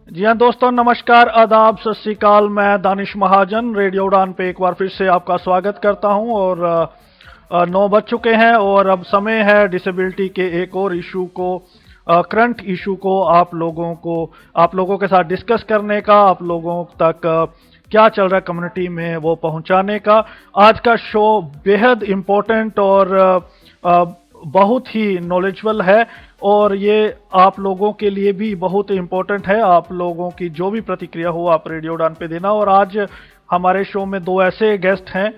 जी हाँ दोस्तों, नमस्कार, आदाब, सत श्री अकाल। मैं दानिश महाजन रेडियो उड़ान पे एक बार फिर से आपका स्वागत करता हूं। और 9 बज चुके हैं और अब समय है डिसेबिलिटी के एक और इशू को, करंट इशू को आप लोगों के साथ डिस्कस करने का, आप लोगों तक क्या चल रहा है कम्युनिटी में वो पहुंचाने का। आज का शो बेहद इम्पोर्टेंट और बहुत ही नॉलेजबल है और ये आप लोगों के लिए भी बहुत इम्पोर्टेंट है। आप लोगों की जो भी प्रतिक्रिया हो आप रेडियो उड़ान पे देना। और आज हमारे शो में 2 ऐसे गेस्ट हैं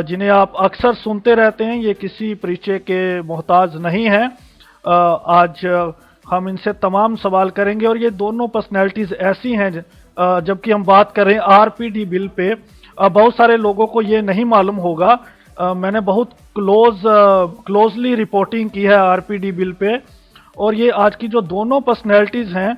जिन्हें आप अक्सर सुनते रहते हैं, ये किसी परिचय के मोहताज नहीं हैं। आज हम इनसे तमाम सवाल करेंगे और ये दोनों पर्सनैलिटीज ऐसी हैं, जबकि हम बात करें आरपीडी बिल पे, बहुत सारे लोगों को ये नहीं मालूम होगा। मैंने बहुत क्लोजली रिपोर्टिंग की है आरपीडी बिल पे और ये आज की जो दोनों पर्सनैलिटीज हैं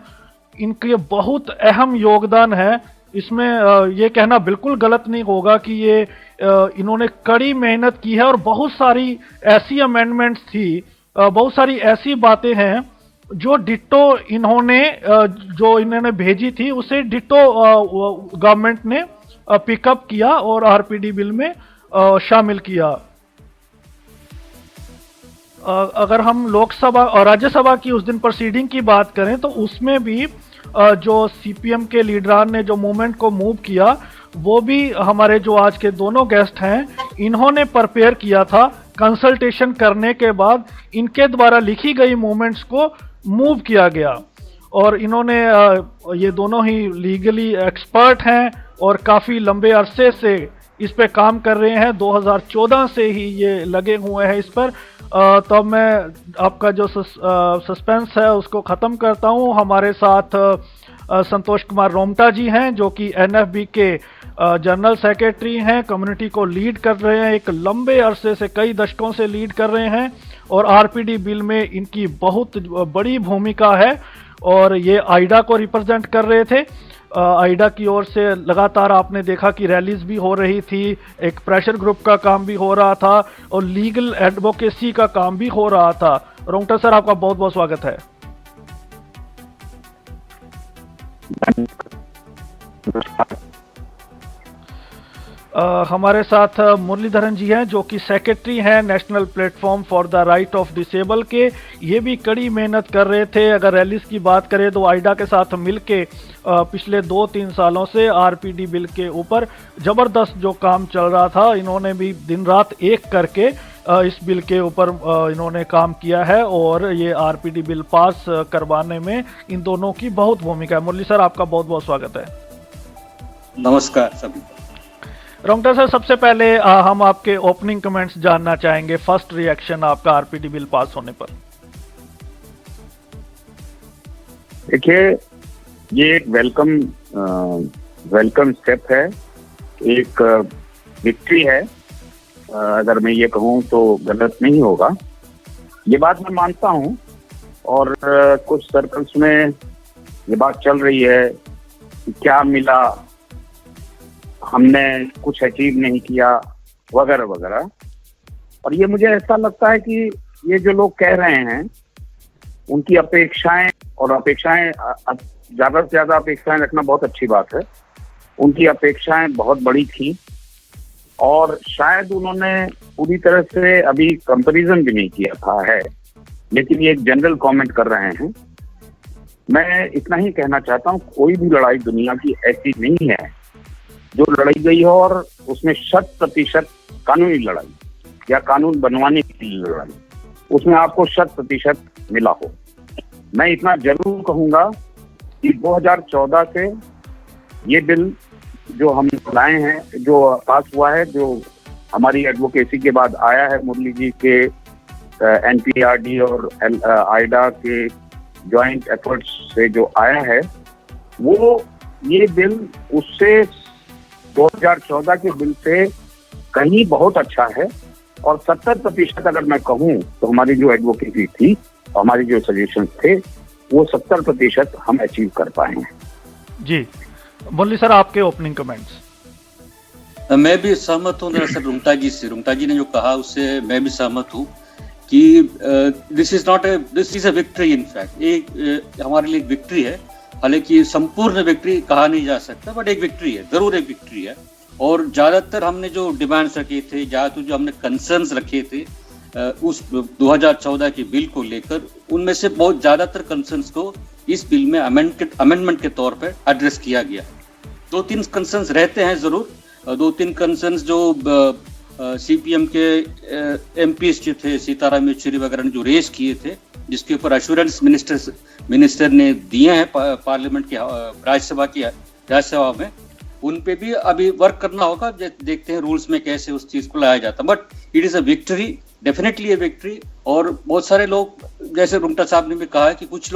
इनके बहुत अहम योगदान है इसमें। ये कहना बिल्कुल गलत नहीं होगा कि ये इन्होंने कड़ी मेहनत की है और बहुत सारी ऐसी अमेंडमेंट्स थी, बहुत सारी ऐसी बातें हैं जो डिट्टो जो इन्होंने भेजी थी उसे डिट्टो गवर्नमेंट ने पिकअप किया और आरपीडी बिल में शामिल किया। अगर हम लोकसभा और राज्यसभा की उस दिन प्रोसीडिंग की बात करें तो उसमें भी जो सीपीएम के लीडरान ने जो मूवमेंट को मूव किया वो भी हमारे जो आज के दोनों गेस्ट हैं इन्होंने प्रिपेयर किया था। कंसल्टेशन करने के बाद इनके द्वारा लिखी गई मूवमेंट्स को मूव किया गया और इन्होंने ये दोनों ही लीगली एक्सपर्ट हैं और काफ़ी लंबे अरसे से इस पे काम कर रहे हैं। 2014 से ही ये लगे हुए हैं इस पर। तो मैं आपका जो सस्पेंस है उसको ख़त्म करता हूँ। हमारे साथ संतोष कुमार रोमटा जी हैं जो कि एनएफबी के जनरल सेक्रेटरी हैं, कम्युनिटी को लीड कर रहे हैं, एक लंबे अरसे से कई दशकों से लीड कर रहे हैं और आरपीडी बिल में इनकी बहुत बड़ी भूमिका है और ये आइडा को रिप्रेजेंट कर रहे थे। आइडा की ओर से लगातार आपने देखा कि रैलीज भी हो रही थी, एक प्रेशर ग्रुप का काम भी हो रहा था और लीगल एडवोकेसी का काम भी हो रहा था। रोंगटा सर, आपका बहुत बहुत स्वागत है। हमारे साथ मुरलीधरन जी हैं जो कि सेक्रेटरी हैं national platform for the right of disable के। ये भी कड़ी मेहनत कर रहे थे। अगर रैलीज की बात करें तो आइडा के साथ मिलके पिछले 2-3 सालों से आरपीडी बिल के ऊपर जबरदस्त जो काम चल रहा था, इन्होंने भी दिन रात एक करके इस बिल के ऊपर इन्होंने काम किया है और ये आरपीडी बिल पास करवाने में इन दोनों की बहुत भूमिका है। मुरली सर, आपका बहुत बहुत स्वागत है। नमस्कार सभी। रोंगटा सर, सबसे पहले हम आपके ओपनिंग कमेंट्स जानना चाहेंगे, फर्स्ट रिएक्शन आपका आरपीडी बिल पास होने पर। देखिए, ये एक वेलकम स्टेप है, एक विक्ट्री है। अगर मैं ये कहूँ तो गलत नहीं होगा। ये बात मैं मानता हूँ और कुछ सर्कल्स में ये बात चल रही है कि क्या मिला, हमने कुछ अचीव नहीं किया, वगैरह वगैरह। और ये मुझे ऐसा लगता है कि ये जो लोग कह रहे हैं उनकी अपेक्षाएं ज्यादा से ज्यादा अपेक्षाएं रखना बहुत अच्छी बात है। उनकी अपेक्षाएं बहुत बड़ी थी और शायद उन्होंने पूरी तरह से अभी कंपैरिजन भी नहीं किया था है, लेकिन ये एक जनरल कमेंट कर रहे हैं। मैं इतना ही कहना चाहता हूँ, कोई भी लड़ाई दुनिया की ऐसी नहीं है जो लड़ाई गई हो और उसमें 100% कानूनी लड़ाई या कानून बनवाने की लड़ाई, उसमें आपको 100% मिला हो। मैं इतना जरूर कहूंगा कि 2014 से ये बिल जो हम लाए हैं, जो पास हुआ है, जो हमारी एडवोकेसी के बाद आया है, मुरली जी के एनपीआरडी और आइडा के जॉइंट एफर्ट्स से जो आया है, वो ये बिल उससे 2014 के बिल से कहीं बहुत अच्छा है। और 70% अगर मैं कहूँ तो हमारी जो एडवोकेसी थी, हमारी जो सजेशन थे, वो 70% हम अचीव कर पाए हैं। जी मुरली सर, आपके ओपनिंग कमेंट्स। मैं भी सहमत हूँ दरअसल रुंगटा जी से। रुंगटा जी ने जो कहा उससे मैं भी सहमत हूँ कि this is a victory. In fact ये हमारे लिए एक विक्ट्री है हालांकि संपूर्ण विक्ट्री कहा नहीं जा सकता, बट एक विक्ट्री है, जरूर एक विक्ट्री है। और ज्यादातर हमने जो डिमांड्स रखे थे, ज्यादातर जो हमने कंसर्न्स रखे थे उस 2014 के बिल को लेकर, उनमें से बहुत ज्यादातर कंसर्न्स को इस बिल में अमेंडमेंट के तौर पर एड्रेस किया गया। 2-3 कंसर्न्स रहते हैं जरूर, 2-3 कंसर्न्स जो सीपीएम के एमपीज जो थे, सीताराम येचुरी वगैरह ने जो रेस किए थे, जिसके ऊपर एश्योरेंस मिनिस्टर ने दिए हैं पार्लियामेंट की राज्यसभा में, उन पे भी अभी वर्क करना होगा। देखते हैं रूल्स में कैसे उस चीज को लाया जाता, but it is a victory, definitely A victory. और बहुत सारे लोग, जैसे रुंगटा साहब ने भी कहा है कि कुछ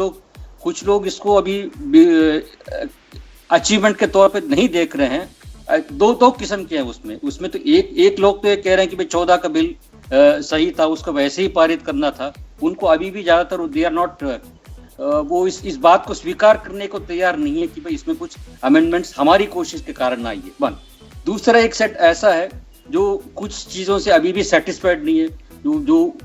लोग इसको अभी अचीवमेंट के तौर पे नहीं देख रहे हैं। दो किस्म के हैं उसमें तो एक लोग तो ये कह रहे हैं कि भाई 14 का बिल सही था, उसको वैसे ही पारित करना था। उनको अभी भी ज्यादातर दे आर नॉट, वो इस बात को स्वीकार करने को तैयार नहीं है कि भाई इसमें कुछ अमेंडमेंट्स हमारी कोशिश के कारण आई है। वन, दूसरा एक सेट ऐसा है जो कुछ चीजों से अभी भी सेटिस्फाइड नहीं है, जो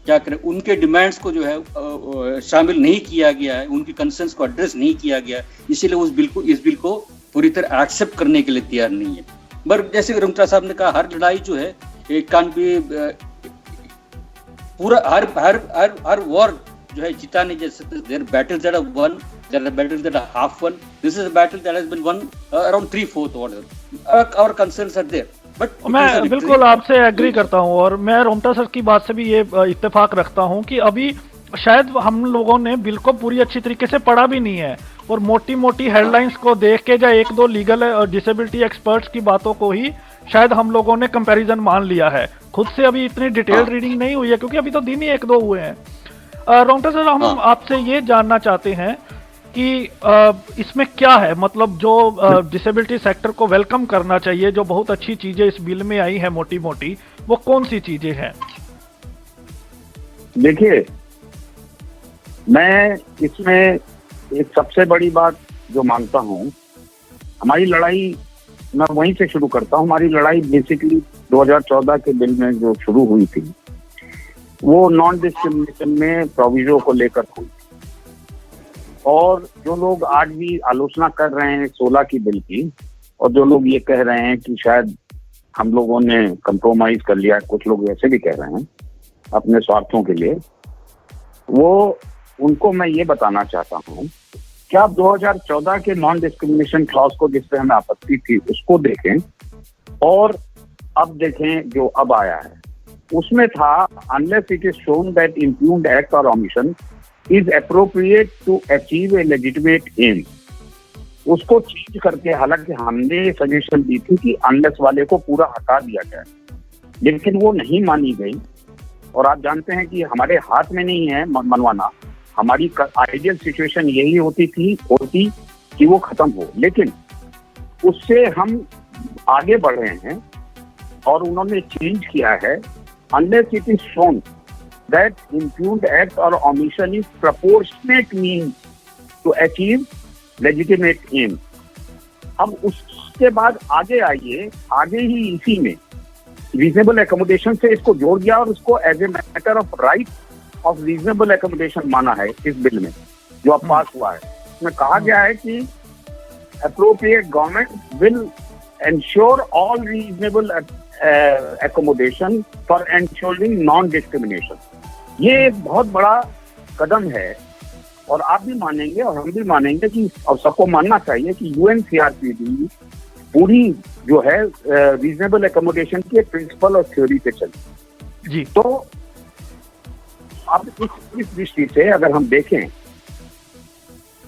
क्या करें, उनके डिमांड्स को जो है शामिल नहीं किया गया है, उनकी कंसर्न्स को एड्रेस नहीं किया गया है, इसीलिए इस बिल को पूरी तरह एक्सेप्ट करने के लिए तैयार नहीं है। पर जैसे रुंगटा साहब ने कहा, हर लड़ाई जो है एक कान भी पूरा हर वॉर जो है जीता नहीं जा सकता। There battles that are won, there are battles that are half won, this is a battle that has been won around 3/4 order. Our concerns are there, but मैं बिल्कुल आपसे एग्री करता हूं, और मैं रुंगटा सर की बात से भी ये इत्तेफाक रखता हूं कि अभी शायद हम लोगों ने बिल को पूरी अच्छी तरीके से पढ़ा भी नहीं है, और मोटी मोटी हेडलाइंस को देख के, या 1-2 लीगल और डिसेबिलिटी एक्सपर्ट्स की बातों को ही शायद हम लोगों ने कंपैरिजन मान लिया है। खुद से अभी इतनी डिटेल्ड रीडिंग नहीं हुई है, क्योंकि अभी तो दिन ही 1-2 हुए हैं। रुंगटा सर, हम आपसे ये जानना चाहते हैं कि इसमें क्या है, मतलब जो डिसेबिलिटी सेक्टर को वेलकम करना चाहिए, जो बहुत अच्छी चीजें इस बिल में आई है मोटी मोटी, वो कौन सी चीजें हैं? देखिए, मैं इसमें एक सबसे बड़ी बात जो मानता हूँ, हमारी लड़ाई, मैं वहीं से शुरू करता हूँ। हमारी लड़ाई बेसिकली 2014 के बिल में जो शुरू हुई थी, वो नॉन डिस्क्रिमिनेशन में प्रोविजो को लेकर हुई। और जो लोग आज भी आलोचना कर रहे हैं 16 की बिल की, और जो लोग ये कह रहे हैं कि शायद हम लोगों ने कंप्रोमाइज कर लिया, कुछ लोग वैसे भी कह रहे हैं अपने स्वार्थों के लिए, वो उनको मैं ये बताना चाहता हूँ कि आप 2014 के नॉन डिस्क्रिमिनेशन क्लॉज को, जिस पे हमें आपत्ति थी, उसको देखें, और अब देखें जो अब आया है। उसमें था, unless it is shown that impugned act or omission is appropriate to achieve a legitimate aim, उसको चेंज करके, हालांकि हमने सजेशन दी थी कि अनलेस वाले को पूरा हटा दिया जाए, लेकिन वो नहीं मानी गई। और आप जानते हैं कि हमारे हाथ में नहीं है मनवाना, हमारी आइडियल सिचुएशन यही होती कि वो खत्म हो, लेकिन उससे हम आगे बढ़ रहे हैं और उन्होंने चेंज किया है, unless it is shown that impugned act or omission is proportionate means to achieve legitimate aim. अब उसके बाद आगे आइए, आगे ही इसी में रीजनेबल एकोमोडेशन से इसको जोड़ दिया और उसको as a matter of right of reasonable accommodation माना है इस बिल में जो अब पास हुआ है। इसमें कहा गया है कि appropriate government will ensure all reasonable accommodation for ensuring non discrimination. ये एक बहुत बड़ा कदम है, और आप भी मानेंगे और हम भी मानेंगे कि, और सबको मानना चाहिए कि यूएनसीआरपीडी पूरी जो है रीजनेबल एकोमोडेशन के प्रिंसिपल और थ्योरी पे चली जी। तो अब इस दृष्टि से अगर हम देखें,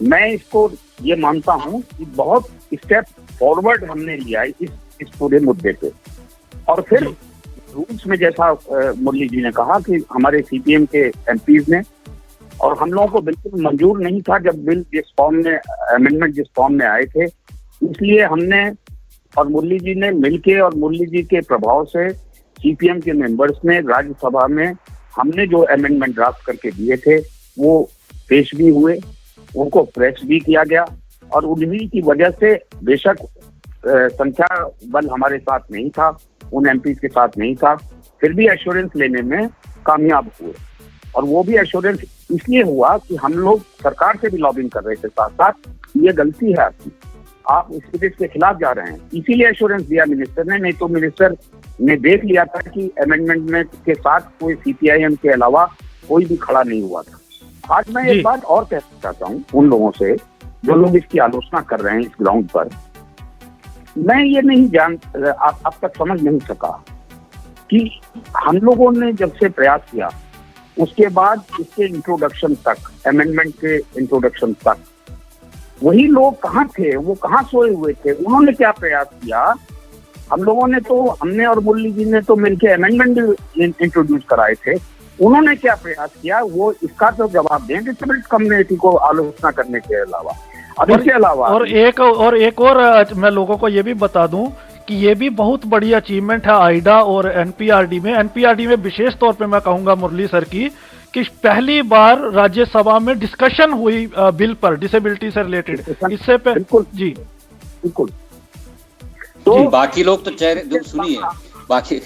मैं इसको ये मानता हूं कि बहुत स्टेप फॉरवर्ड हमने लिया है इस पूरे मुद्दे पे। और फिर रूल्स में, जैसा मुरली जी ने कहा कि हमारे सीपीएम के एमपीज ने, और हम लोगों को बिल्कुल मंजूर नहीं था जब बिल जिस फॉर्म में, अमेंडमेंट जिस फॉर्म में आए थे, इसलिए हमने और मुरली जी ने मिलके, और मुरली जी के प्रभाव से सीपीएम के मेंबर्स ने राज्यसभा में हमने जो अमेंडमेंट ड्राफ्ट करके दिए थे वो पेश भी हुए, उनको प्रेस भी किया गया, और उन्हीं की वजह से, बेशक संख्या बल हमारे साथ नहीं था, उन एमपीज के साथ नहीं था, फिर भी एश्योरेंस लेने में कामयाब हुए। और वो भी एश्योरेंस इसलिए हुआ कि हम लोग सरकार से भी लॉबिंग कर रहे थे साथ साथ, ये गलती है आपकी, आप स्पिरिट के खिलाफ जा रहे हैं। इसीलिए एश्योरेंस दिया मिनिस्टर ने, नहीं तो मिनिस्टर ने देख लिया था कि अमेंडमेंट में के साथ कोई सीपीआईएम के अलावा कोई भी खड़ा नहीं हुआ था। आज मैं एक बात और कहना चाहता हूँ उन लोगों से जो लोग इसकी आलोचना कर रहे हैं इस ग्राउंड पर। मैं ये नहीं अब तक समझ नहीं सका कि हम लोगों ने जब से प्रयास किया उसके बाद इसके इंट्रोडक्शन तक, अमेंडमेंट के इंट्रोडक्शन तक, वही लोग कहाँ थे, वो कहाँ सोए हुए थे, उन्होंने क्या प्रयास किया? हम लोगों ने तो, हमने और मुरली जी ने तो मिलकर अमेंडमेंट इंट्रोड्यूस कराए थे, उन्होंने क्या प्रयास किया वो इसका तो जवाब दें डिसेबिलिटी कम्युनिटी को आलोचना करने के अलावा। अब इसके अलावा और एक और मैं लोगों को ये भी बता दूं कि ये भी बहुत बड़ी अचीवमेंट है आइडा और एनपीआरडी में विशेष तौर पे मैं कहूंगा मुरली सर की कि पहली बार राज्यसभा में डिस्कशन हुई बिल पर डिसेबिलिटी से रिलेटेड। इससे पे बिल्कुल जी बिल्कुल। तो बाकी लोग तो चेहरे सुनिए, बाकी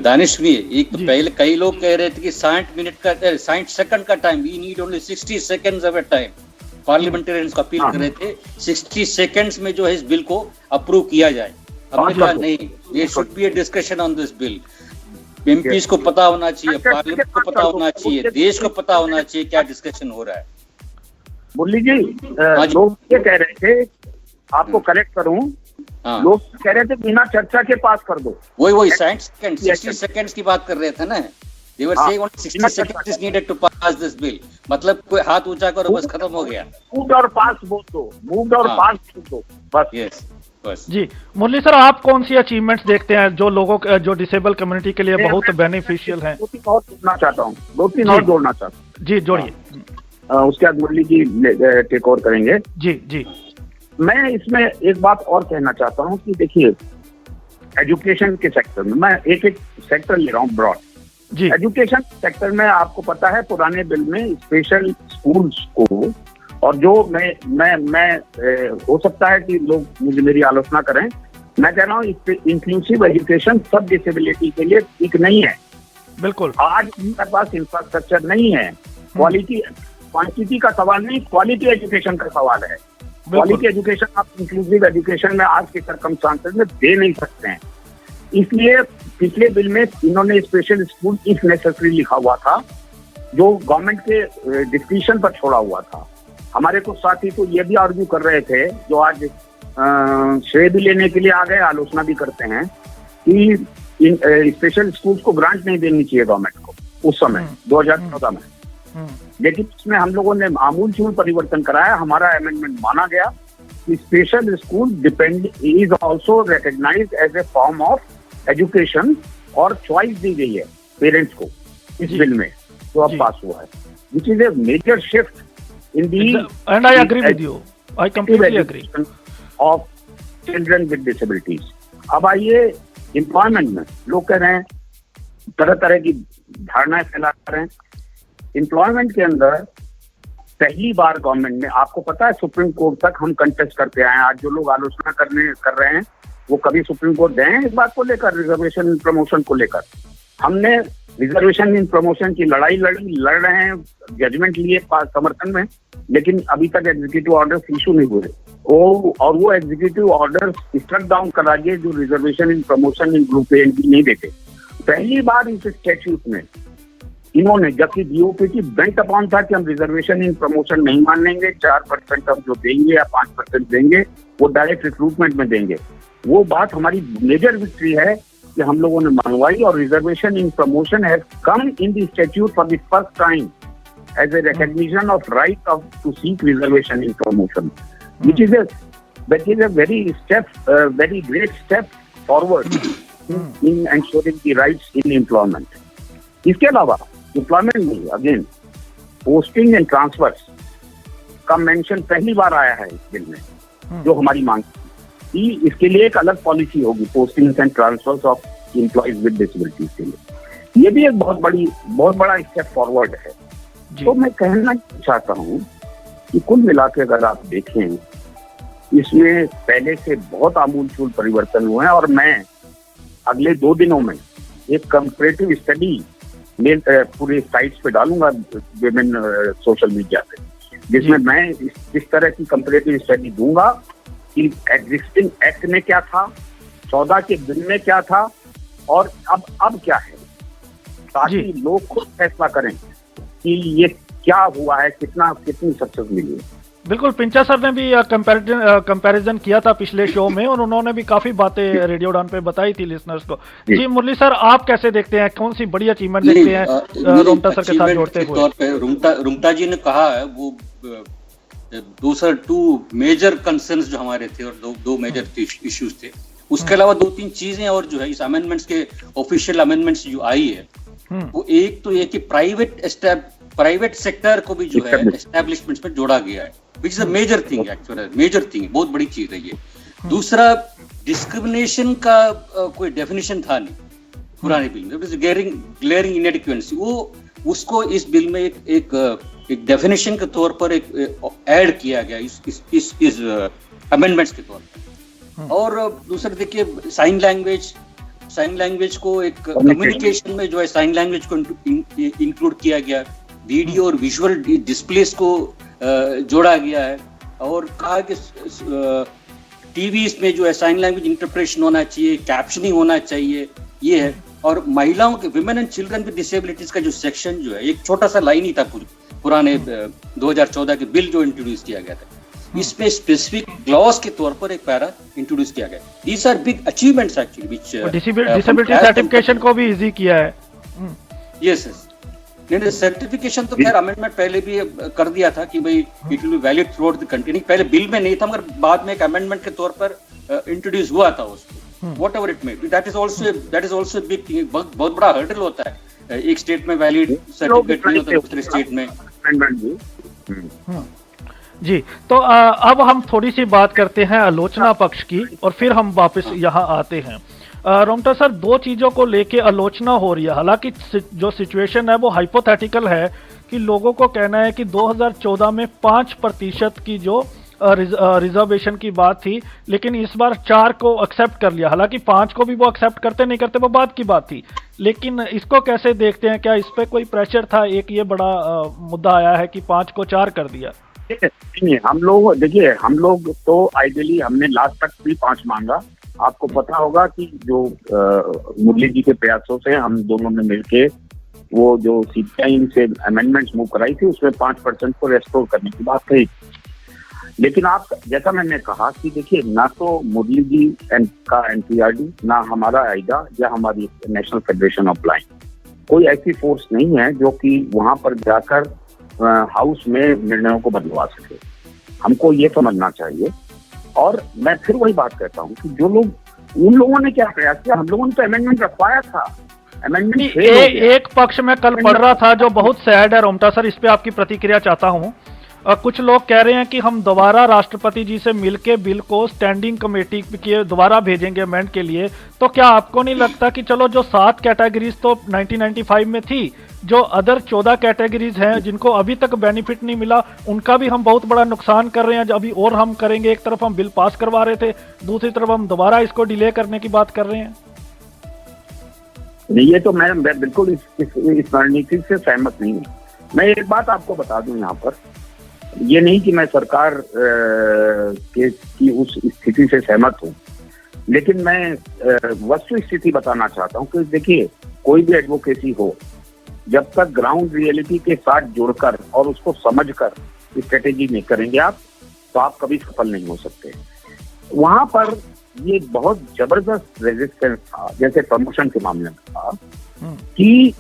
दानिश सुनिए, एक तो पहले कई लोग कह रहे थे कि 60 सेकंड का time, we need only 60 seconds of a time. Parliamentarians को अपील कर रहे थे 60 सेकंड्स में जो है इस बिल को अप्रूव किया जाए। हमने कहा नहीं, ये should be a discussion on this bill. MPs को पता होना चाहिए, पार्लियामेंट को पता होना चाहिए, देश को पता होना चाहिए क्या डिस्कशन हो रहा है। मुरली जी, लोग ये कह रहे थे, आपको करेक्ट करूं, लोग कह रहे थे बिना चर्चा के पास कर दो। वही 60 सेकंड्स की बात कर रहे थे ना। They were saying only 60 seconds is needed to pass this bill. मतलब कोई हाथ ऊंचा करो बस खत्म हो गया। मूव्ड और पास बोल दो, मूव्ड और पास बोल दो, बस। Yes, बस। जी मुरली सर, आप कौन सी अचीवमेंट्स देखते हैं जो लोगों जो डिसेबल कम्युनिटी के लिए बहुत बेनिफिशियल हैं? दो तीन और जोड़ना चाहता हूँ। जी जोड़िए। उसके बाद मुरली जी टेक ओवर करेंगे। जी मैं इसमें एक बात और कहना चाहता हूँ कि देखिए, एजुकेशन के सेक्टर में मैं एक सेक्टर ले रहा हूँ ब्रॉड। जी एजुकेशन सेक्टर में आपको पता है पुराने बिल में स्पेशल स्कूल्स को, और जो मैं हो सकता है कि लोग मुझे मेरी आलोचना करें, मैं कह रहा हूँ इंक्लूसिव एजुकेशन सब डिसेबिलिटी के लिए ठीक नहीं है। बिल्कुल। आज हमारे पास इंफ्रास्ट्रक्चर नहीं है। क्वांटिटी का सवाल नहीं, क्वालिटी एजुकेशन का सवाल है। क्वालिटी एजुकेशन आप इंक्लूसिव एजुकेशन में आज के सर्कमस्टांसेस में दे नहीं सकते हैं। इसलिए पिछले बिल में इन्होंने स्पेशल स्कूल इफ नेसेसरी लिखा हुआ था, जो गवर्नमेंट के डिस्क्रिप्शन पर छोड़ा हुआ था। हमारे कुछ साथी तो ये भी आर्ग्यू कर रहे थे, जो आज श्रेय भी लेने के लिए आ गए, आलोचना भी करते हैं, कि स्पेशल स्कूल्स को ग्रांट नहीं देनी चाहिए गवर्नमेंट को उस समय 2014 में। लेकिन इसमें हम लोगों ने आमूलचूल परिवर्तन कराया। हमारा अमेंडमेंट माना गया कि special school is also recognized as a form of education, और चॉइस दी गई है पेरेंट्स को इस बिल में जो अब पास हुआ है, which is a major shift in the and I agree with you, I completely agree of children with disabilities. अब आइए एम्प्लॉयमेंट में, लोग कह रहे हैं, तरह तरह की धारणाएं फैला रहे हैं। एम्प्लॉयमेंट के अंदर पहली बार गवर्नमेंट ने, आपको पता है सुप्रीम कोर्ट तक हम कंटेस्ट करते आए हैं। आज जो लोग आलोचना कर रहे हैं वो कभी सुप्रीम कोर्ट गए हैं इस बात को लेकर, रिजर्वेशन इन प्रमोशन को लेकर? हमने रिजर्वेशन इन प्रमोशन की लड़ाई लड़ रहे हैं, जजमेंट लिए समर्थन में, लेकिन अभी तक एग्जीक्यूटिव ऑर्डर्स इशू नहीं हुए। वो एग्जीक्यूटिव ऑर्डर्स स्ट्रक डाउन करा दिए जो reservation in promotion in group A and B नहीं देते। पहली बार इस स्टैट्यूट में इन्होंने, जबकि डीओपीटी बेंट अपॉन था कि हम रिजर्वेशन इन प्रमोशन नहीं मान लेंगे, 4% हम जो देंगे या 5% देंगे वो डायरेक्ट रिक्रूटमेंट में देंगे। वो बात हमारी मेजर विक्ट्री है कि हम लोगों ने मंगवाई, और reservation in promotion has come in the statute for the first time as a recognition of right of to seek reservation in promotion, which is a very great step forward in ensuring the rights in employment. इसके अलावा employment में again posting and transverse का mention पहली बार आया है इस bill में, जो हमारी मांग थी। इसके लिए एक अलग पॉलिसी होगी posting and transfers of employees with disabilities के लिए। ये भी एक बहुत बड़ा स्टेप फॉरवर्ड है। तो मैं कहना चाहता हूँ कि कुल मिला के अगर आप देखें, इसमें पहले से बहुत आमूलचूल परिवर्तन हुए हैं, और मैं अगले 2 दिनों में एक कंपैरेटिव स्टडी पूरे साइट्स पे डालूंगा विभिन्न सोशल मीडिया पे, जिसमें मैं इस तरह की कंपैरेटिव स्टडी दूंगा कि एग्जिस्टिंग एक्ट में क्या था, 14 के बिल में क्या था और अब क्या है, ताकि लोग खुद फैसला करें कि ये क्या हुआ है, कितनी सक्सेस मिली है। बिल्कुल, पिंचा सर ने भी कंपैरिजन किया था पिछले शो में और उन्होंने भी काफी बातें रेडियो डाउन पे बताई थी लिसनर्स को। जी मुरली सर, आप कैसे देखते हैं, कौन सी बड़ी अचीवमेंट देखते हैं रोंगटा सर के साथ जोड़ते हुए? रुंगटा जी ने कहा है वो टू मेजर कंसर्न्स जो हमारे थे और दो मेजर इश्यूज थे, उसके अलावा 2-3 चीजें और जो है इस अमेंडमेंट्स के ऑफिशियल अमेंडमेंट्स जो आई है, वो एक तो ये कि प्राइवेट सेक्टर को भी जो है एस्टेब्लिशमेंट्स में जोड़ा गया है, which is a major thing, actually major thing, बहुत बड़ी चीज है ये। दूसरा, डिस्क्रिमिनेशन का कोई डेफिनेशन था नहीं पुराने बिल में, ग्लेयरिंग इनएडिक्वेंसी, वो उसको इस बिल में एक डेफिनेशन के तौर पर ऐड किया गया इस अमेंडमेंट्स के तौर पर। और दूसरा देखिए, साइन लैंग्वेज को एक कम्युनिकेशन में जो है साइन लैंग्वेज को इंक्लूड किया गया, वीडियो और विजुअल डिस्प्लेस को जोड़ा गया है, और कहा कि टीवी में जो है साइन लैंग्वेज इंटरप्रेशन होना चाहिए, कैप्शनिंग होना चाहिए, ये है। और महिलाओं के women and children with disabilities का जो सेक्शन जो है, एक छोटा सा लाइन ही था पुराने 2014 के बिल जो इंट्रोड्यूस किया गया था, इसमें स्पेसिफिक क्लॉज के तौर पर एक पैरा इंट्रोड्यूस किया गया। These are big achievements actually, which disability certification को भी इजी किया है। यस, नहीं, सर्टिफिकेशन तो खैर अमेंडमेंट पहले भी कर दिया था कि भाई it will be valid through out the country, पहले बिल में नहीं था मगर बाद में एक अमेंडमेंट के तौर पर इंट्रोड्यूस हुआ था उसको, whatever it may be. That is also big thing, बहुत बड़ा हर्डल होता है, एक स्टेट में वैलिड सर्टिफिकेट नहीं होता दूसरे स्टेट में। जी, तो अब हम थोड़ी सी बात करते हैं आलोचना पक्ष की और फिर हम वापस यहाँ आते हैं। रोंगटा सर, 2 चीजों को लेके आलोचना हो रही है, हालांकि जो सिचुएशन है वो हाइपोथेटिकल है कि लोगों को कहना है कि 2014 में 5% की जो रिजर्वेशन की बात थी, लेकिन इस बार 4 को एक्सेप्ट कर लिया। हालांकि 5 को भी वो एक्सेप्ट करते नहीं करते वो बात की बात थी, लेकिन इसको कैसे देखते हैं? क्या इस पे कोई प्रेशर था? एक ये बड़ा मुद्दा आया है कि 5 को 4 कर दिया। नहीं, हम लोग तो आइडियली हमने लास्ट तक भी 5 मांगा। आपको पता होगा कि जो मुरली जी के प्रयासों से हम दोनों ने मिलके वो जो सीपीआई से अमेंडमेंट्स मूव कराई थी, उसमें 5% को रेस्टोर करने की बात कही। लेकिन आप, जैसा मैंने कहा कि देखिए, ना तो मुरली जी का एनसीईआरटी, ना हमारा आइडा या हमारी नेशनल फेडरेशन ऑफ ब्लाइंड, कोई ऐसी फोर्स नहीं है जो कि वहां पर जाकर हाउस में निर्णयों को बदलवा सके। हमको ये समझना चाहिए। और मैं फिर वही बात कहता हूँ कि जो लोग, उन लोगों ने क्या प्रयास किया, हम लोगों ने तो अमेंडमेंट रखवाया था, अमेंडमेंट एक पक्ष में कल पढ़ रहा था जो बहुत सैड है रोंगटा सर, इस पे आपकी प्रतिक्रिया चाहता हूँ। कुछ लोग कह रहे हैं कि हम दोबारा राष्ट्रपति जी से मिलके बिल को स्टैंडिंग कमेटी के दोबारा भेजेंगे अमेंड के लिए। तो क्या आपको नहीं लगता कि चलो जो 7 कैटेगरीज तो 1995 में थी, जो अदर 14 कैटेगरीज हैं जिनको अभी तक बेनिफिट नहीं मिला, उनका भी हम बहुत बड़ा नुकसान कर रहे हैं अभी, और हम करेंगे। एक तरफ हम बिल पास करवा रहे थे, दूसरी तरफ हम दोबारा इसको डिले करने की बात कर रहे हैं। ये तो मैं बिल्कुल इस रणनीति से सहमत नहीं हूँ। मैं एक बात आपको बता दूं यहाँ पर, ये नहीं कि मैं सरकार की उस स्थिति से सहमत हूँ, लेकिन मैं वस्तु स्थिति बताना चाहता हूँ कि देखिए, कोई भी एडवोकेसी हो, जब तक ग्राउंड रियलिटी के साथ जुड़कर और उसको समझकर स्ट्रेटेजी नहीं करेंगे आप, तो आप कभी सफल नहीं हो सकते। वहां पर ये बहुत जबरदस्त रेजिस्टेंस था, जैसे प्रमोशन के मामले में था कि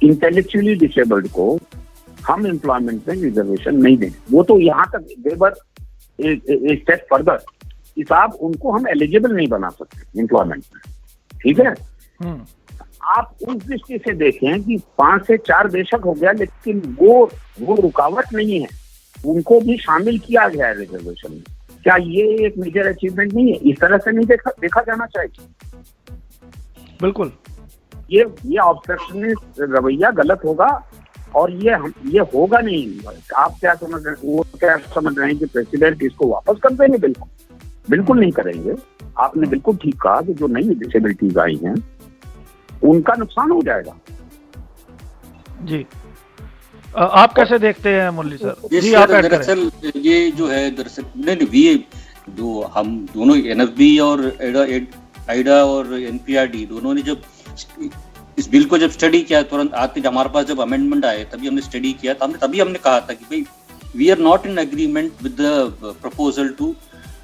इंटेलेक्चुअली डिसेबल्ड को हम एम्प्लॉयमेंट में रिजर्वेशन नहीं देंगे। वो तो यहाँ तक देवर एक स्टेप फर्दर कि साहब उनको हम एलिजिबल नहीं बना सकते एम्प्लॉयमेंट में, ठीक है। आप उस दृष्टि से देखें कि 5 से 4 बेशक हो गया, लेकिन वो रुकावट नहीं है, उनको भी शामिल किया गया है रिजर्वेशन में। क्या ये एक मेजर अचीवमेंट नहीं है? इस तरह से नहीं देखा जाना चाहिए। बिल्कुल, ये ऑब्स्ट्रक्शनिस्ट रवैया गलत होगा और ये होगा नहीं। आप क्या समझ रहे हैं, वो क्या समझ रहे हैं कि प्रेसिडेंट इसको वापस कर देंगे? बिल्कुल नहीं करेंगे। आपने बिल्कुल ठीक कहा कि जो नई डिसेबिलिटीज आई हैं उनका नुकसान हो जाएगा। जी। आप कैसे देखते हैं मुरली सर? जी, आप ऐड करें। दरअसल ये जो है, दरअसल नहीं, ये जो हम दोनों NFB और आइडा और NPRD दोनों ने जब इस बिल को जब स्टडी किया, तुरंत आते हमारे पास जब अमेंडमेंट आए तभी हमने स्टडी किया, तभी हमने कहा था कि भाई we are not in agreement with the proposal to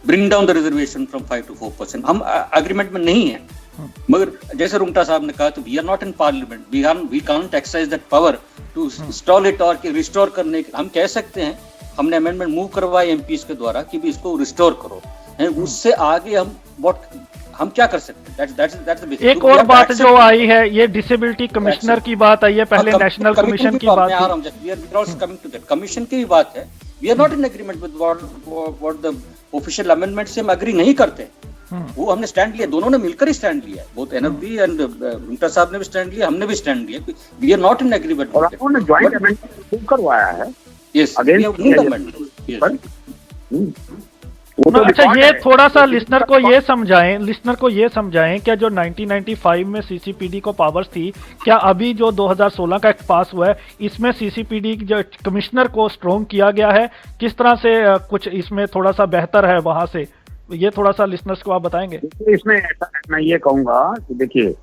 bring down the reservation from 5 to 4%। हम एग्रीमेंट में नहीं है, मगर जैसे रुंगटा साहब ने कहा, तो we are not in parliament, we can't exercise that power to install it और रिस्टोर करने। हम कह सकते हैं, हमने अमेंडमेंट मूव करवाए MPs के द्वारा कि भी इसको रिस्टोर करो, उससे आगे हम क्या कर सकते हैं? That's the basic। एक और बात जो आई है, ये डिसेबिलिटी कमिश्नर की बात आई है, पहले नेशनल कमीशन की बात थी। कमीशन की भी बात है। We are not in agreement with what the official amendment से हम एग्री नहीं करते। वो हमने स्टैंड लिया, दोनों ने मिलकर ही स्टैंड लिया, बोथ NFB एंड रुंगटा साहब ने भी स्टैंड लिया, हमने भी स्टैंड लिया। We are not in agreement. और उन्होंने जॉइंट अमेंडमेंट करवाया है। यस, अच्छा, ये थोड़ा सा लिसनर को ये समझाएं क्या जो 1995 में CCPD को पावर्स थी, क्या अभी जो 2016 का एक्ट पास हुआ है, इसमें CCPD जो कमिश्नर को स्ट्रॉन्ग किया गया है, किस तरह से कुछ इसमें थोड़ा सा बेहतर है वहां से, ये थोड़ा सा लिसनर्स को आप बताएंगे? इसमें ऐसा मैं ये कहूंगा कि देखिए,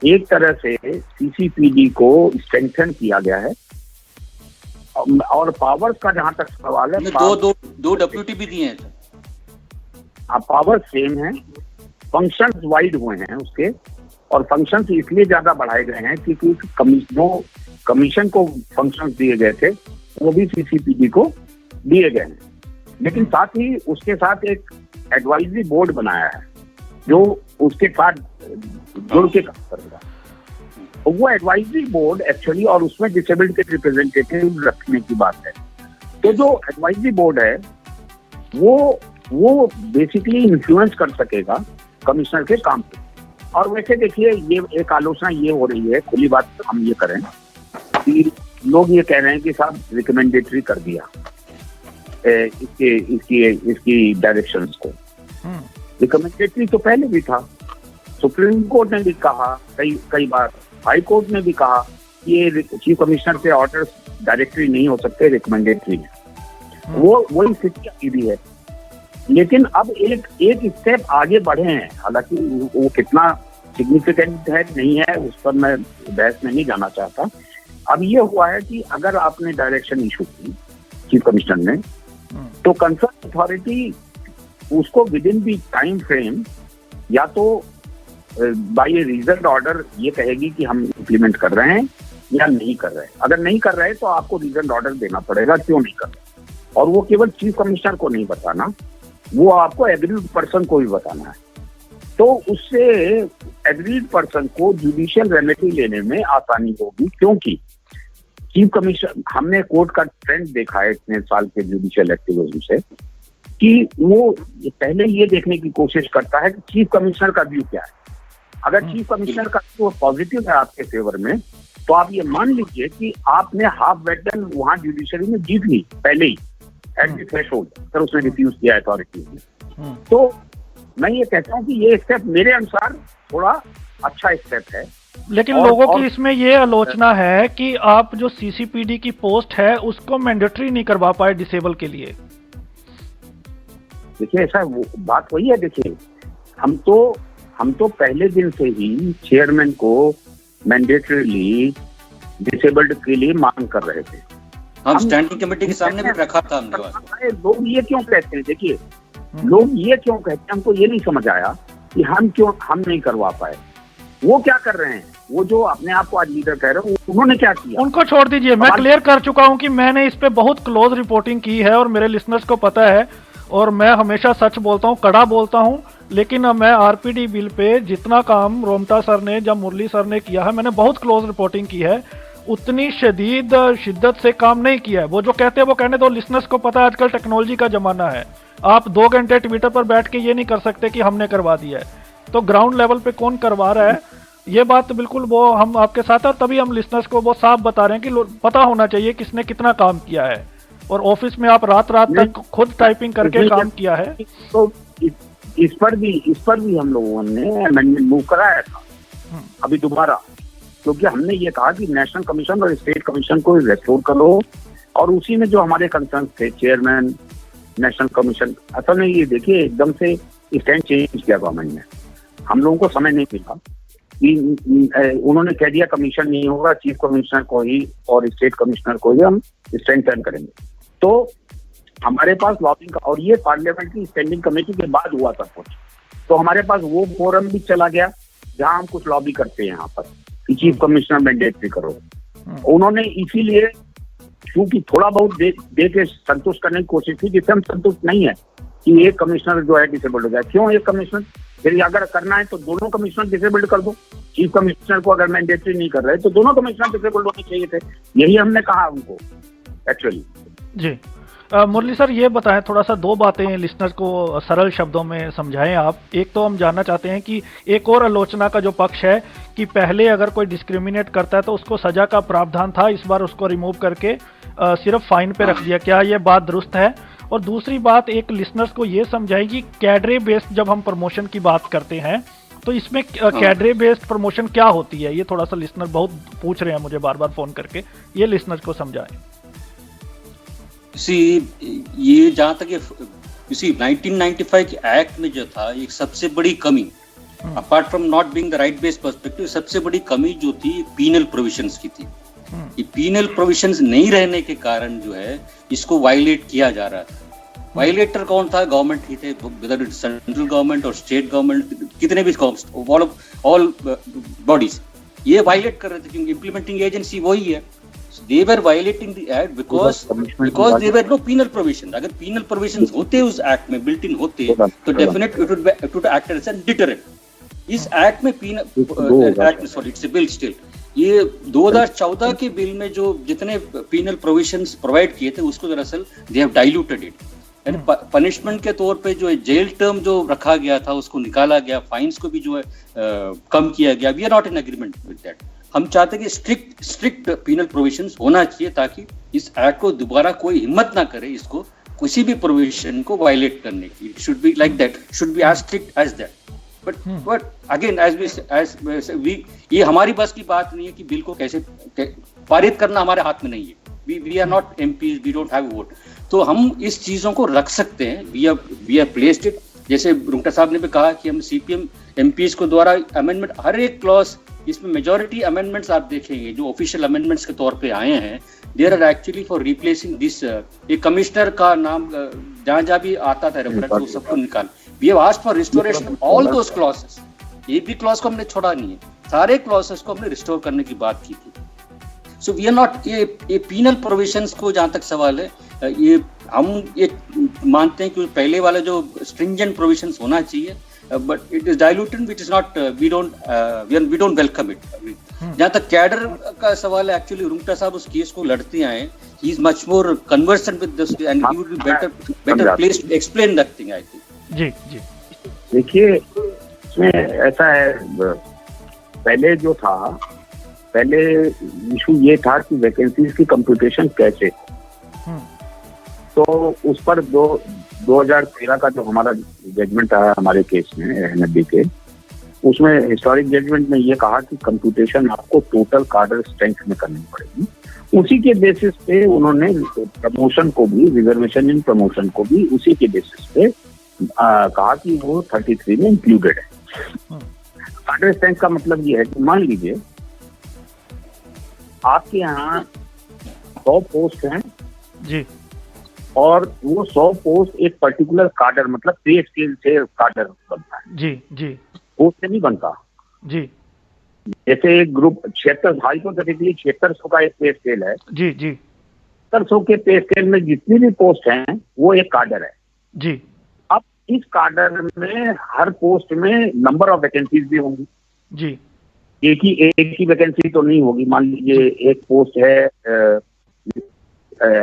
एक तरह से CCPD को स्ट्रेंथन किया गया है, और पावर्स का जहां तक सवाल है, दो डेप्यूटी भी दिए हैं। पावर सेम है, फंक्शंस वाइड हुए हैं उसके, और फंक्शंस इसलिए ज्यादा बढ़ाए गए हैं क्योंकि कमीशन को फंक्शंस दिए गए थे, वो भी CCPD को दिए गए हैं। लेकिन साथ ही उसके साथ एक एडवाइजरी बोर्ड बनाया है जो उसके साथ जुड़ के काम करेगा। वो एडवाइजरी बोर्ड एक्चुअली, और उसमें डिसेबल्ड के रिप्रेजेंटेटिव रखने की बात है। तो जो एडवाइजरी बोर्ड है वो बेसिकली इन्फ्लुएंस कर सकेगा कमिश्नर के काम पे। और वैसे देखिए, ये एक आलोचना ये हो रही है, खुली बात हम ये करें कि लोग ये कह रहे हैं कि साहब रिकमेंडेटरी कर दिया इसकी डायरेक्शंस को। रिकमेंडेटरी तो पहले भी था, सुप्रीम कोर्ट ने भी कहा कई बार, हाई कोर्ट ने भी कहा कि ये चीफ कमिश्नर से ऑर्डर्स डायरेक्टरी नहीं हो सकते, रिकमेंडेटरी है। वही स्थिति भी है। लेकिन अब एक स्टेप आगे बढ़े हैं, हालांकि वो कितना सिग्निफिकेंट है नहीं है उस पर मैं बहस में नहीं जाना चाहता। अब ये हुआ है कि अगर आपने डायरेक्शन इशू की चीफ कमिश्नर ने, तो कंसर्न अथॉरिटी उसको with in the time frame या तो बाय रीजन ऑर्डर ये कहेगी कि हम इम्प्लीमेंट कर रहे हैं या नहीं कर रहे हैं। अगर नहीं कर रहे तो आपको रीजन ऑर्डर देना पड़ेगा क्यों नहीं कर रहे, और वो केवल चीफ कमिश्नर को नहीं बताना, वो आपको एग्रीड पर्सन को भी बताना है। तो उससे एग्रीड पर्सन को जुडिशियल रेमेडी लेने में आसानी होगी, क्योंकि चीफ कमिश्नर, हमने कोर्ट का ट्रेंड देखा है इतने साल के जुडिशियल एक्टिविज्म से, कि वो पहले ये देखने की कोशिश करता है कि चीफ कमिश्नर का व्यू क्या है। अगर चीफ कमिश्नर का व्यू पॉजिटिव है आपके फेवर में, तो आप ये मान लीजिए कि आपने हाफ बैटल वहां जुडिशरी में जीत ली पहले ही एट द थ्रेशोल्ड, सर उसने रिफ्यूज किया अथॉरिटी ने। तो मैं ये कहता हूँ कि ये स्टेप मेरे अनुसार थोड़ा अच्छा स्टेप है। लेकिन लोगों की इसमें ये आलोचना है कि आप जो CCPD की पोस्ट है उसको मैंडेटरी नहीं करवा पाए डिसेबल के लिए। देखिए, ऐसा बात वही है। देखिए, हम तो पहले दिन से ही चेयरमैन को मैंडेटरीली डिसेबल्ड के लिए मांग कर रहे थे। हम स्टैंडिंग कमेटी के सामने भी रखा था हमने। लोग ये क्यों कहते हैं, देखिए लोग ये क्यों कहते हैं, हमको ये नहीं समझ आया कि हम नहीं करवा पाए। वो क्या कर रहे हैं, वो जो अपने आप को आज लीडर कह रहे हैं, उन्होंने क्या किया? उनको छोड़ दीजिए। मैं क्लियर कर चुका हूं कि मैंने इस पे बहुत क्लोज रिपोर्टिंग की है और मेरे लिसनर्स को पता है, और मैं हमेशा सच बोलता हूं, कड़ा बोलता हूं। लेकिन मैं RPD बिल पे जितना काम रोमटा सर ने या मुरली सर ने किया है, मैंने बहुत क्लोज रिपोर्टिंग की है। उतनी शिद्दत से काम नहीं किया है। वो जो कहते हैं वो कहने दो, लिसनर्स को पता है आजकल टेक्नोलॉजी का जमाना है। आप 2 घंटे ट्विटर पर बैठ के ये नहीं कर सकते कि हमने करवा दिया है। तो ग्राउंड लेवल पे कौन करवा रहा है, ये बात बिल्कुल वो हम आपके साथ है, और तभी हम लिसनर्स को वो साफ बता रहे हैं कि पता होना चाहिए किसने कितना काम किया है। और ऑफिस में आप रात तक खुद टाइपिंग करके काम किया है। तो इस पर भी हम लोगों ने अमेंडमेंट मूव कराया था अभी दोबारा, क्योंकि हमने ये कहा कि नेशनल कमीशन और स्टेट कमीशन को रेस्टोर करो, और उसी में जो हमारे कंसर्न थे, चेयरमैन नेशनल कमीशन, असल में ये देखिए एकदम से स्टैंड चेंज किया गवर्नमेंट ने, हम लोगों को समय नहीं मिला कि उन्होंने कह दिया कमीशन नहीं होगा, चीफ कमिश्नर को ही और स्टेट कमिश्नर को ही हम स्ट्रेंथन करेंगे। तो हमारे पास लॉबिंग, और ये पार्लियामेंट की स्टैंडिंग कमेटी के बाद हुआ था कुछ, तो हमारे पास वो फोरम भी चला गया जहां हम कुछ लॉबी करते हैं यहाँ पर कि चीफ कमिश्नर मैंडेट भी करो। उन्होंने इसीलिए क्योंकि थोड़ा बहुत दे के संतुष्ट करने की कोशिश की, जिससे हम संतुष्ट नहीं है कि एक कमिश्नर जो है डिसेबल्ड हो गया। क्यों एक कमिश्नर? फिर अगर करना है तो दोनों कमिश्नर डिसेबल्ड कर दो। चीफ कमिश्नर को अगर मैंडेटरी नहीं कर रहे तो दोनों कमिश्नर डिसेबल्ड होने चाहिए थे, यही हमने कहा उनको एक्चुअली। जी मुरली सर, ये बताएं थोड़ा सा, दो बातें लिसनर को सरल शब्दों में समझाएं आप। एक तो हम जानना चाहते हैं कि एक और आलोचना का जो पक्ष है कि पहले अगर कोई डिस्क्रिमिनेट करता है तो उसको सजा का प्रावधान था, इस बार उसको रिमूव करके सिर्फ फाइन पे रख दिया, क्या ये बात दुरुस्त है? और दूसरी बात, एक लिसनर्स को ये समझाएगी कैडरे बेस्ड जब हम प्रमोशन की बात करते हैं तो इसमें कैडरे बेस्ड प्रमोशन क्या होती है, ये थोड़ा सा लिसनर बहुत पूछ रहे हैं मुझे बार बार फोन करके, ये लिसनर्स को समझाएं। ये जहां तक इसी 1995 के एक्ट में जो था, एक सबसे बड़ी कमी, apart from not being the right based perspective, सबसे बड़ी कमी जो थी पीनल प्रोविजंस की थी। ये पीनल प्रोविजंस नहीं रहने के कारण जो है इसको वायलेट किया जा रहा था। वायलेटर कौन था? गवर्नमेंट ही थे, वेदर इट सेंट्रल गवर्नमेंट और स्टेट गवर्नमेंट, कितने भी ऑल बॉडीज ये वायलेट कर रहे थे, क्योंकि इम्प्लीमेंटिंग एजेंसी वही है। They were violating the act because there were no penal provisions. अगर penal provisions होते उस एक्ट में built in होते तो definitely it would act as a deterrent. इस एक्ट में it's a bill still. ये 2014 के बिल में जो जितने penal provisions प्रोवाइड किए थे उसको दरअसल they have diluted it. यानी पनिशमेंट के तौर पे जो जेल टर्म जो रखा गया था उसको निकाला गया, फाइन्स को भी जो है कम किया गया। We are not in agreement with that. हम चाहते हैं कि स्ट्रिक्ट पीनल प्रोविजंस होना चाहिए ताकि इस एक्ट को दोबारा कोई हिम्मत ना करे इसको किसी भी प्रोविजन को वायलेट करने की। It should be like that, should be as strict as that. But again as we ये हमारी बस की बात नहीं है कि बिल को कैसे पारित करना हमारे हाथ में नहीं है। We are not MPs, we don't have vote. तो हम इस चीजों को रख सकते हैं, वी आर प्लेस्ड इट। जैसे रुंगटा साहब ने भी कहा कि हम सीपीएम एमपीज को द्वारा अमेंडमेंट, हर एक क्लॉज, इसमें मेजॉरिटी अमेंडमेंट्स आप देखेंगे जो ऑफिशियल अमेंडमेंट्स के तौर पे आए हैं, there are actually for replacing this. ये कमिश्नर का नाम जहां भी आता था रेफरेंस वो सबको निकाल। We have asked for restoration all those clauses. ये भी क्लॉज को हमने छोड़ा नहीं है, सारे क्लॉसेस को हमने रिस्टोर करने की बात की थी। सो वी आर नॉट, ये पीनल प्रोविजंस को जहां तक सवाल है, ये हम ये मानते हैं कि पहले वाला जो स्ट्रिंजेंट प्रोविजंस होना चाहिए, but it is diluted, which is not we don't welcome it. जहाँ तक कैडर का सवाल है, एक्चुअली रुंगटा साहब उस केस को लड़ते आए, he is much more conversant with this and he would be better placed to explain that thing, I think. जी जी देखिए इसमें ऐसा है, पहले जो था, पहले इशू ये था कि वैकेंसीज की कंप्यूटेशन कैसे, तो उस पर 2013 का जो हमारा जजमेंट आया हमारे केस में एनएफबी के, उसमें हिस्टोरिक जजमेंट में ये कहा कि कंप्यूटेशन आपको टोटल कार्डर स्ट्रेंथ में करनी पड़ेगी। उसी के बेसिस पे उन्होंने प्रमोशन को भी, रिजर्वेशन इन प्रमोशन को भी उसी के बेसिस पे कहा कि वो 33 में इंक्लूडेड है। कार्डर स्ट्रेंथ का मतलब ये है कि मान लीजिए आपके यहाँ 100 पोस्ट हैं जी, और वो 100 पोस्ट एक पर्टिकुलर कार्डर, मतलब पे स्केल से कार्डर बनता है। जी जी, पोस्ट से नहीं बनता जी। जैसे एक ग्रुप 76 हाइपोथेटिकली 7600 का एक पे स्केल है जी जी, 7600 के पे स्केल में जितनी भी पोस्ट हैं वो एक कार्डर है जी। अब इस कार्डर में हर पोस्ट में नंबर ऑफ वैकेंसीज भी होंगी जी। एक ही वैकेंसी तो नहीं होगी। मान लीजिए एक पोस्ट है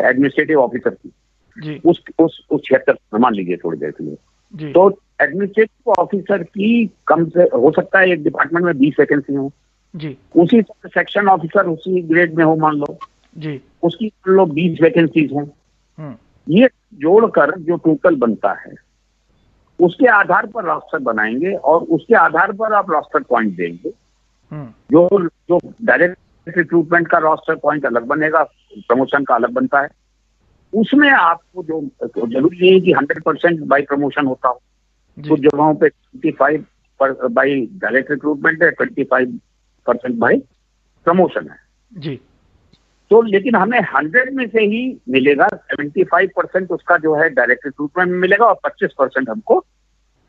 एडमिनिस्ट्रेटिव ऑफिसर की जी, उस 76 मान लीजिए थोड़ी देर के लिए, तो एडमिनिस्ट्रेटिव ऑफिसर की कम से हो सकता है एक डिपार्टमेंट में 20 वैकेंसी हो जी, उसी सेक्शन ऑफिसर उसी ग्रेड में हो मान लो जी, उसकी मान लो 20 वैकेंसीज हैं। ये जोड़कर जो टोटल बनता है उसके आधार पर रोस्टर बनाएंगे और उसके आधार पर आप रोस्टर पॉइंट देंगे जो जो डायरेक्ट रिक्रूटमेंट का रोस्टर पॉइंट अलग बनेगा, प्रमोशन का अलग बनता है। उसमें आपको जो जरूरी नहीं है कि 100% बाई प्रमोशन होता हो, कुछ जगहों पे 25 बाई डायरेक्ट रिक्रूटमेंट है, 25% बाई प्रमोशन है जी। तो लेकिन हमें 100 में से ही मिलेगा, 75% उसका जो है डायरेक्ट रिक्रूटमेंट में मिलेगा और 25% हमको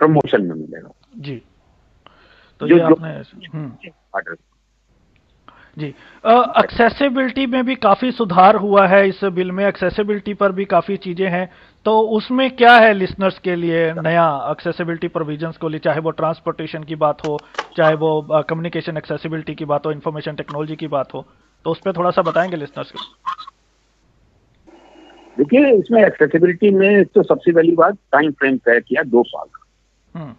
प्रमोशन में मिलेगा जी। तो ये आपने जी। एक्सेसिबिलिटी में भी काफी सुधार हुआ है इस बिल में, एक्सेसिबिलिटी पर भी काफी चीजें हैं, तो उसमें क्या है लिसनर्स के लिए नया एक्सेसिबिलिटी प्रोविजंस को लिए, चाहे वो ट्रांसपोर्टेशन की बात हो, चाहे वो कम्युनिकेशन एक्सेसिबिलिटी की बात हो, इंफॉर्मेशन टेक्नोलॉजी की बात हो, तो उस पर थोड़ा सा बताएंगे लिसनर्स को। देखिए, इसमें एक्सेसिबिलिटी में तो सबसे पहली बात टाइम फ्रेम तय किया 2 साल का,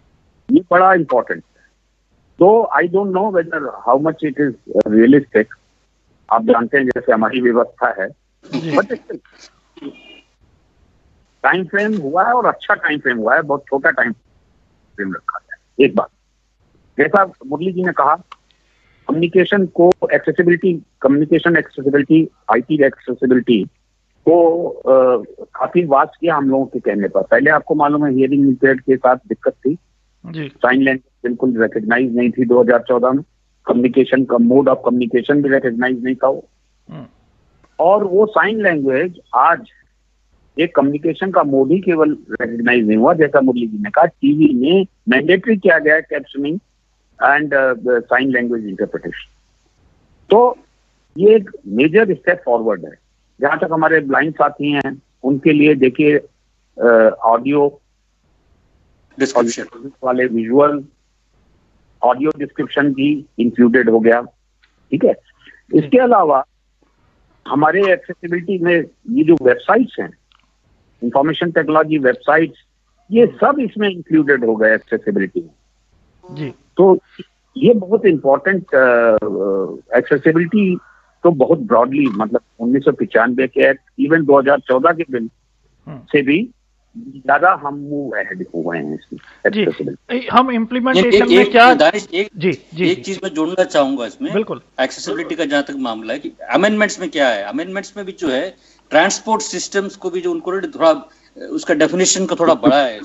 ये बड़ा इंपॉर्टेंट है। तो I don't know whether how much it is realistic, आप जानते हैं जैसे हमारी व्यवस्था है, बट टाइम फ्रेम हुआ है और अच्छा टाइम फ्रेम हुआ है, बहुत छोटा टाइम फ्रेम रखा है। एक बात, जैसा मुरली जी ने कहा, कम्युनिकेशन को accessibility, communication accessibility, IT accessibility को काफी वास्ट किया हम लोगों के कहने पर। पहले आपको मालूम है हियरिंग इम्पेयर्ड के साथ दिक्कत थी, साइन लैंग्वेज बिल्कुल रिकग्नाइज नहीं थी 2014 में, कम्युनिकेशन का मोड ऑफ कम्युनिकेशन भी रिकग्नाइज नहीं था वो, और वो साइन लैंग्वेज आज एक कम्युनिकेशन का मोड ही केवल रिकग्नाइज नहीं हुआ, जैसा मुरली जी ने कहा, टीवी में मैंडेटरी किया गया है captioning and sign language interpretation. तो ये एक मेजर स्टेप फॉरवर्ड है। जहां तक हमारे ब्लाइंड साथी हैं उनके लिए देखिए, ऑडियो डिस्क्रिप्शन वाले विजुअल ऑडियो डिस्क्रिप्शन भी इंक्लूडेड हो गया, ठीक है। इसके अलावा हमारे एक्सेसिबिलिटी में ये जो वेबसाइट्स हैं, इंफॉर्मेशन टेक्नोलॉजी वेबसाइट्स, ये सब इसमें इंक्लूडेड हो गए एक्सेसिबिलिटी में जी। तो ये बहुत इंपॉर्टेंट एक्सेसिबिलिटी तो बहुत ब्रॉडली, मतलब 1995 के एक्ट, इवन 2014 के बिल से भी ज्यादा हम मूव अहेड हो गए हैं इसमें। हम इम्प्लीमेंटेशन में क्या एक चीज मैं जोड़ना चाहूंगा इसमें, बिल्कुल, एक्सेसिबिलिटी का जहां तक मामला है कि अमेंडमेंट्स में क्या है, अमेंडमेंट्स में भी जो है ट्रांसपोर्ट सिस्टम्स को भी जो उनको थोड़ा उसका डेफिनेशन को थोड़ा बढ़ा है।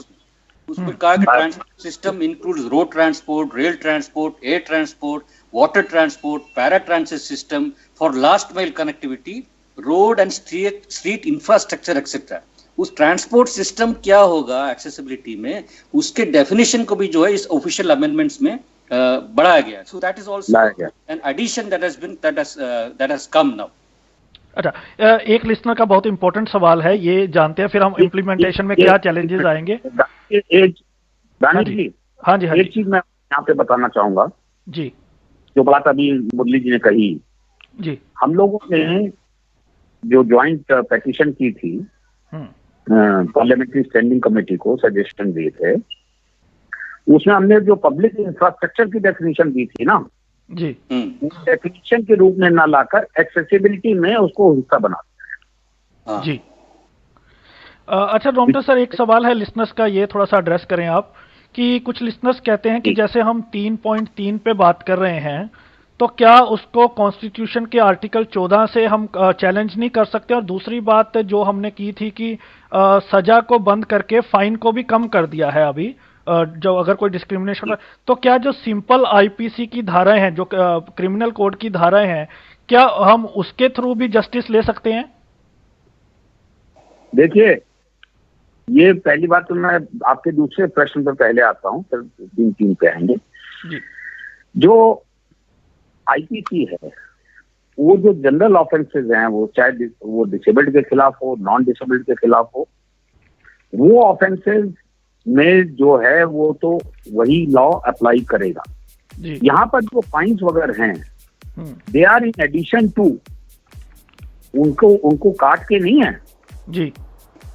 उसमें कहा कि transport system includes road transport, rail transport, air transport, water transport, para transit system for last mile connectivity, road and street infrastructure etcetera. उस ट्रांसपोर्ट सिस्टम क्या होगा एक्सेसिबिलिटी में, उसके डेफिनेशन को भी जो है इस ऑफिशियल अमेंडमेंट्स में बढ़ाया गया। So that is also an addition that has come now. अच्छा, एक लिस्नर का बहुत इंपॉर्टेंट सवाल है, ये जानते हैं, फिर हम इम्प्लीमेंटेशन में क्या चैलेंजेस आएंगे। हाँ जी, एक चीज मैं यहाँ पे बताना चाहूंगा जी, जो बात अभी मुरली जी ने कही जी। हम लोगों ने जो ज्वाइंट पेटिशन की थी पार्लियामेंट्री स्टैंडिंग कमेटी को, सजेशन दिए थे, उसमें हमने जो पब्लिक इंफ्रास्ट्रक्चर की डेफिनेशन दी थी ना जी, डेफिनेशन के रूप में ना लाकर एक्सेसिबिलिटी में उसको हिस्सा बना जी। अच्छा डॉक्टर सर, एक सवाल है लिसनर्स का, ये थोड़ा सा एड्रेस करें आप, कि कुछ लिसनर्स कहते हैं कि जैसे हम 3.3 पे बात कर रहे हैं, तो क्या उसको कॉन्स्टिट्यूशन के आर्टिकल 14 से हम चैलेंज नहीं कर सकते? और दूसरी बात जो हमने की थी कि सजा को बंद करके फाइन को भी कम कर दिया है अभी, जो अगर कोई डिस्क्रिमिनेशन, तो क्या जो सिंपल आईपीसी की धाराएं हैं, जो क्रिमिनल कोड की धाराएं हैं, क्या हम उसके थ्रू भी जस्टिस ले सकते हैं? देखिए, ये पहली बात तो मैं आपके दूसरे प्रश्न पर पहले आता हूं, फिर 3 पे आएंगे जी। जो आईपीसी है, वो जो जनरल ऑफेंसेस हैं, वो चाहे वो डिसेबल्ड के खिलाफ हो, नॉन डिसेबल्ड के खिलाफ हो, वो ऑफेंसेस में जो है वो तो वही लॉ अप्लाई करेगा। यहाँ पर जो फाइन्स वगैरह हैं, they are in addition to, उनको काट के नहीं है जी,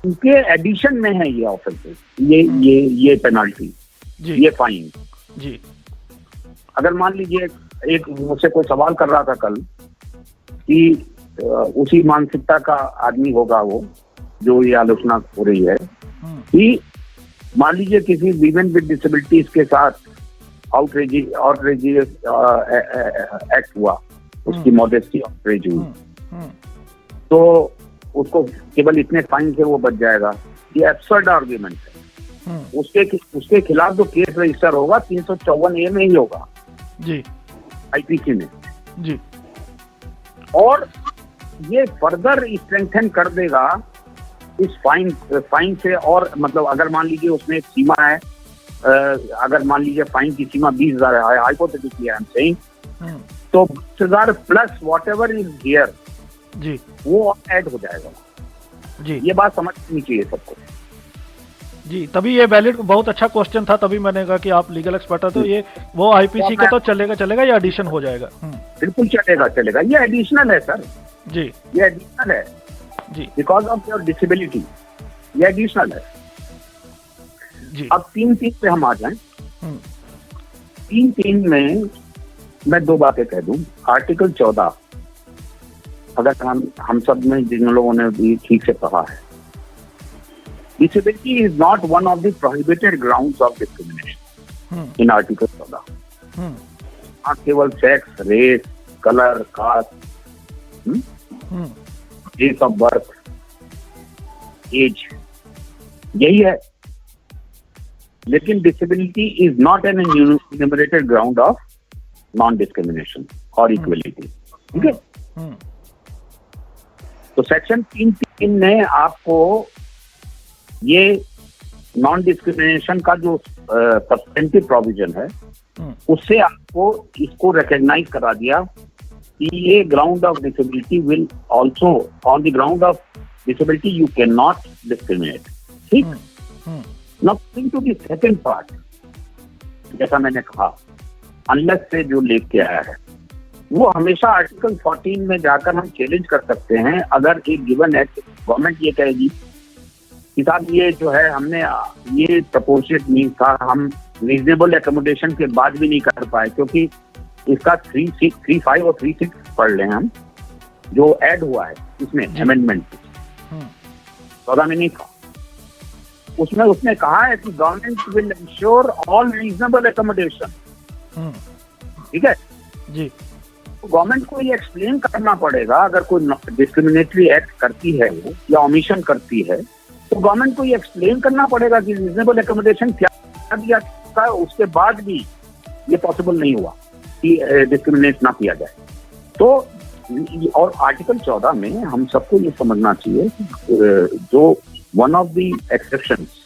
उनके एडिशन में है ये ऑफेंसेस, ये पेनाल्टी, ये फाइन जी। अगर मान लीजिए एक मुझसे कोई सवाल कर रहा था कल कि उसी मानसिकता का आदमी होगा वो, जो ये आलोचना हो रही है कि मान लीजिए किसी वीमेन विद डिसेबिलिटीज के साथ आउटरेजियस एक्ट हुआ, उसकी मॉडेस्टी आउटरेज हुई, तो उसको केवल इतने फाइन से वो बच जाएगा। ये एब्सर्ड आर्ग्यूमेंट है। उसके खिलाफ जो केस रजिस्टर होगा 354A में ही होगा जी, आईपीसी में जी। और ये फर्दर स्ट्रेंथन कर देगा इस फाइन से। और मतलब अगर मान लीजिए उसमें एक सीमा है, अगर मान लीजिए फाइन की सीमा 20,000 है, हाइपोथेटिकली आई एम सेइंग, तो 20,000 plus whatever is here जी, वो ऐड हो जाएगा जी। ये बात समझनी चाहिए सबको जी, तभी ये वैलिड, बहुत अच्छा क्वेश्चन था, तभी मैंने कहा कि आप लीगल एक्सपर्ट है, तो ये वो आईपीसी का तो चलेगा या एडिशन हो जाएगा? बिल्कुल चलेगा। ये एडिशनल है सर जी, ये एडिशनल है जी, बिकॉज ऑफ योर डिसेबिलिटी, ये एडिशनल है जी। अब 3(3) पे हम आ जाएं। 3(3) में मैं दो बातें कह दूं। आर्टिकल 14, अगर हम सब में जिन लोगों ने भी ठीक से पढ़ा है, disability is not one of the prohibited grounds of discrimination in Article 14. हाँ, केवल sex, race, colour, caste, place of birth, age, यही है। लेकिन disability is not an enumerated ground of non discrimination और इक्वलिटी। ठीक है, तो सेक्शन 3(3) ने आपको ये नॉन डिस्क्रिमिनेशन का जो सब्सटेंटिव प्रोविजन है, उससे आपको इसको रिकॉग्नाइज करा दिया कि ये ground of disability will also, on the ground of disability you can not discriminate. ठीक, now coming to the second part, जैसा मैंने कहा, अनलेस से जो लेके आया है, वो हमेशा आर्टिकल 14 में जाकर हम चैलेंज कर सकते हैं। अगर एक गिवन एक्ट गवर्नमेंट ये कहेगी कि साहब ये जो है हमने ये प्रपोर्शनेट मीन्स था, हम रीजनेबल एकोमोडेशन के बाद भी नहीं कर पाए, क्योंकि इसका 3.5 और 3.6 पढ़ लें हम, जो ऐड हुआ है इसमें अमेंडमेंट 14 में नहीं था। उसमें उसने कहा है कि government will ensure all reasonable accommodation. ठीक है जी, तो गवर्नमेंट को ये एक्सप्लेन करना पड़ेगा, अगर कोई डिस्क्रिमिनेटरी एक्ट करती है वो या ओमिशन करती है, तो गवर्नमेंट को ये एक्सप्लेन करना पड़ेगा कि रीजनेबल एकोमोडेशन क्या दिया था, उसके बाद भी ये पॉसिबल नहीं हुआ कि डिस्क्रिमिनेट ना किया जाए। तो और आर्टिकल 14 में हम सबको ये समझना चाहिए कि जो one of the exceptions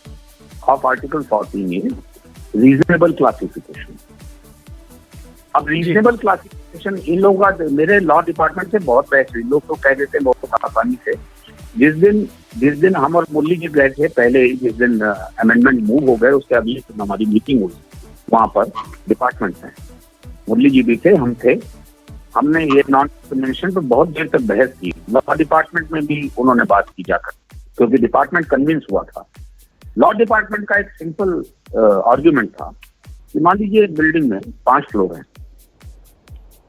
of article 14 is reasonable classification. अब रीजनेबल क्लासिफिकेशन इन लोगों का, मेरे लॉ डिपार्टमेंट से बहुत बहस हुई, लोग तो कह देते हैं बहुत आसानी से। जिस दिन हम और मुरली जी गए थे पहले, जिस दिन अमेंडमेंट मूव हो गए, उसके अगले दिन हमारी मीटिंग हुई वहां पर डिपार्टमेंट में, मुरली जी भी थे, हम थे। हमने ये नॉन डिस्क्रिमिनेशन पर बहुत देर तक बहस की। लॉ डिपार्टमेंट में भी उन्होंने बात की जाकर, क्योंकि डिपार्टमेंट कन्विंस हुआ था। लॉ डिपार्टमेंट का एक सिंपल आर्ग्यूमेंट था कि मान लीजिए बिल्डिंग में 5 फ्लोर हैं